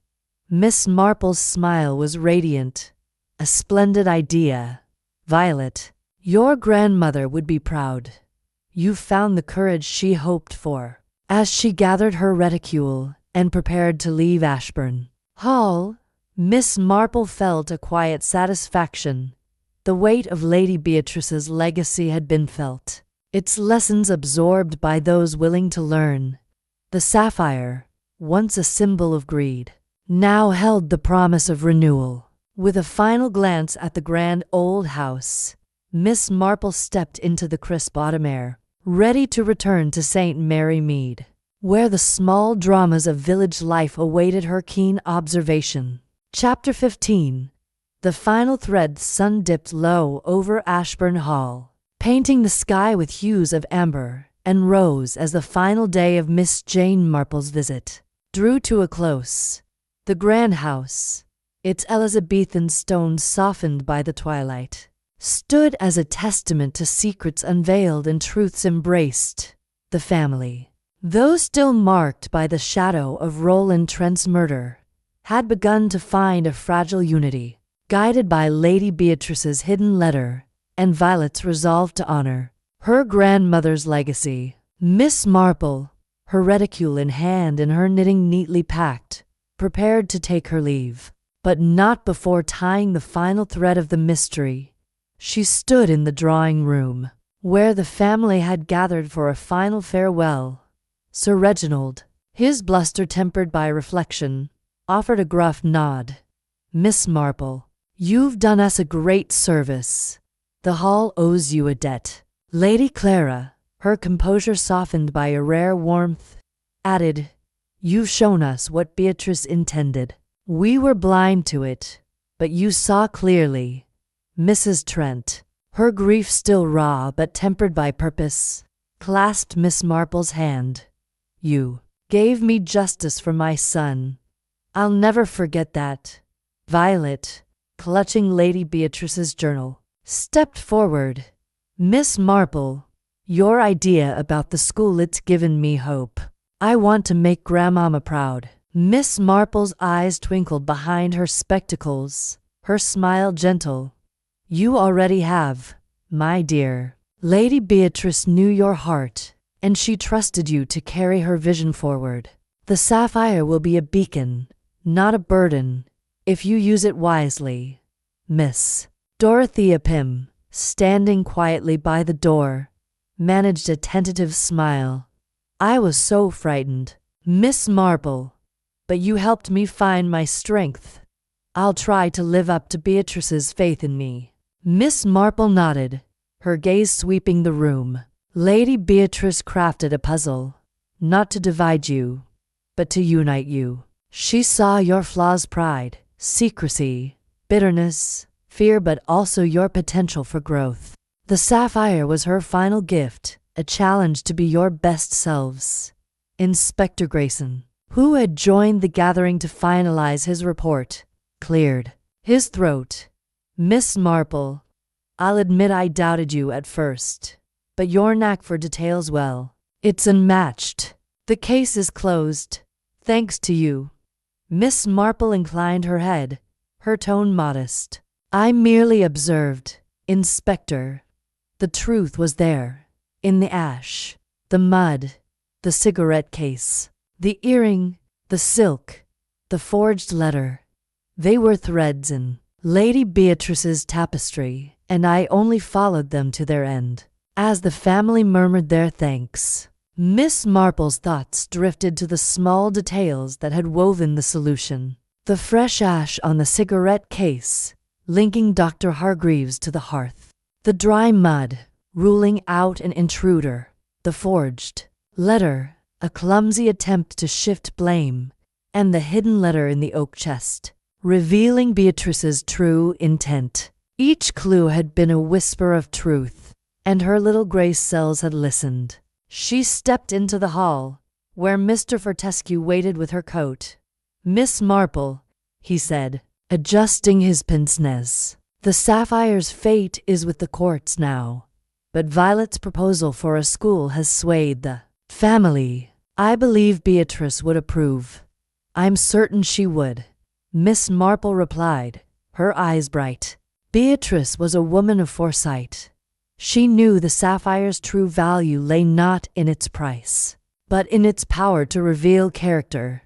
Miss Marple's smile was radiant. "A splendid idea, Violet. Your grandmother would be proud. You've found the courage she hoped for." As she gathered her reticule and prepared to leave Ashburn Hall, Miss Marple felt a quiet satisfaction. The weight of Lady Beatrice's legacy had been felt, its lessons absorbed by those willing to learn. The sapphire, once a symbol of greed, now held the promise of renewal. With a final glance at the grand old house, Miss Marple stepped into the crisp autumn air, ready to return to St. Mary Mead, where the small dramas of village life awaited her keen observation. Chapter 15. The final thread. The sun dipped low over Ashburn Hall, painting the sky with hues of amber and rose as the final day of Miss Jane Marple's visit drew to a close. The grand house, its Elizabethan stones softened by the twilight, stood as a testament to secrets unveiled and truths embraced. The family, though still marked by the shadow of Roland Trent's murder, had begun to find a fragile unity, guided by Lady Beatrice's hidden letter and Violet's resolve to honor her grandmother's legacy. Miss Marple, her reticule in hand and her knitting neatly packed, prepared to take her leave, but not before tying the final thread of the mystery. She stood in the drawing room, where the family had gathered for a final farewell. Sir Reginald, his bluster tempered by reflection, offered a gruff nod. "Miss Marple, you've done us a great service. The Hall owes you a debt." Lady Clara, her composure softened by a rare warmth, added, "You've shown us what Beatrice intended. We were blind to it, but you saw clearly." Mrs. Trent, her grief still raw but tempered by purpose, clasped Miss Marple's hand. "You gave me justice for my son. I'll never forget that." Violet, clutching Lady Beatrice's journal, stepped forward. "Miss Marple, your idea about the school, it's given me hope. I want to make Grandmama proud." Miss Marple's eyes twinkled behind her spectacles, her smile gentle. "You already have, my dear. Lady Beatrice knew your heart, and she trusted you to carry her vision forward. The sapphire will be a beacon, not a burden, if you use it wisely." Miss Dorothea Pym, standing quietly by the door, managed a tentative smile. "I was so frightened, Miss Marple, but you helped me find my strength. I'll try to live up to Beatrice's faith in me." Miss Marple nodded, her gaze sweeping the room. Lady Beatrice crafted a puzzle, not to divide you, but to unite you. She saw your flaws: pride, secrecy, bitterness, fear, but also your potential for growth. The sapphire was her final gift, a challenge to be your best selves. Inspector Grayson, who had joined the gathering to finalize his report, cleared his throat. "Miss Marple, I'll admit I doubted you at first, but your knack for details, well, it's unmatched. The case is closed, thanks to you." Miss Marple inclined her head, her tone modest. "I merely observed, Inspector. The truth was there, in the ash, the mud, the cigarette case, the earring, the silk, the forged letter. They were threads in Lady Beatrice's tapestry, and I only followed them to their end." As the family murmured their thanks, Miss Marple's thoughts drifted to the small details that had woven the solution. The fresh ash on the cigarette case, linking Dr. Hargreaves to the hearth. The dry mud, ruling out an intruder. The forged letter, a clumsy attempt to shift blame. And the hidden letter in the oak chest, revealing Beatrice's true intent. Each clue had been a whisper of truth, and her little gray cells had listened. She stepped into the hall, where Mr. Fortescue waited with her coat. "Miss Marple," he said, adjusting his pince-nez, "the sapphire's fate is with the courts now, but Violet's proposal for a school has swayed the family. I believe Beatrice would approve." "I'm certain she would," Miss Marple replied, her eyes bright. Beatrice was a woman of foresight. She knew the sapphire's true value lay not in its price, but in its power to reveal character.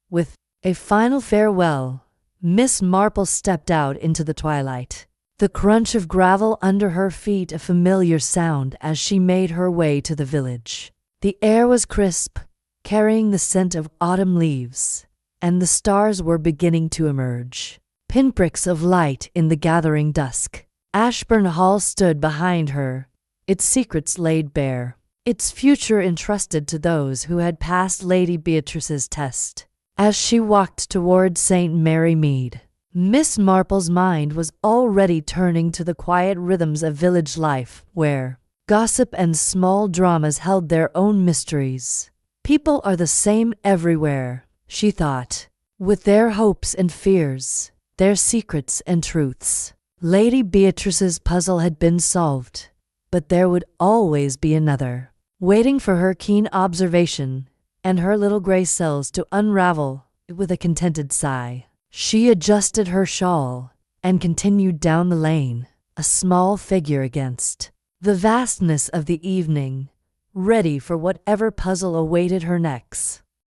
With a final farewell, Miss Marple stepped out into the twilight, the crunch of gravel under her feet a familiar sound as she made her way to the village. The air was crisp, carrying the scent of autumn leaves, and the stars were beginning to emerge, pinpricks of light in the gathering dusk. Ashburn Hall stood behind her, its secrets laid bare. its future entrusted to those who had passed Lady Beatrice's test. As she walked toward St. Mary Mead, Miss Marple's mind was already turning to the quiet rhythms of village life, where gossip and small dramas held their own mysteries. People are the same everywhere, she thought, with their hopes and fears, their secrets and truths. Lady Beatrice's puzzle had been solved, but there would always be another, waiting for her keen observation and her little gray cells to unravel. With a contented sigh, she adjusted her shawl and continued down the lane, a small figure against the vastness of the evening, ready for whatever puzzle awaited her next.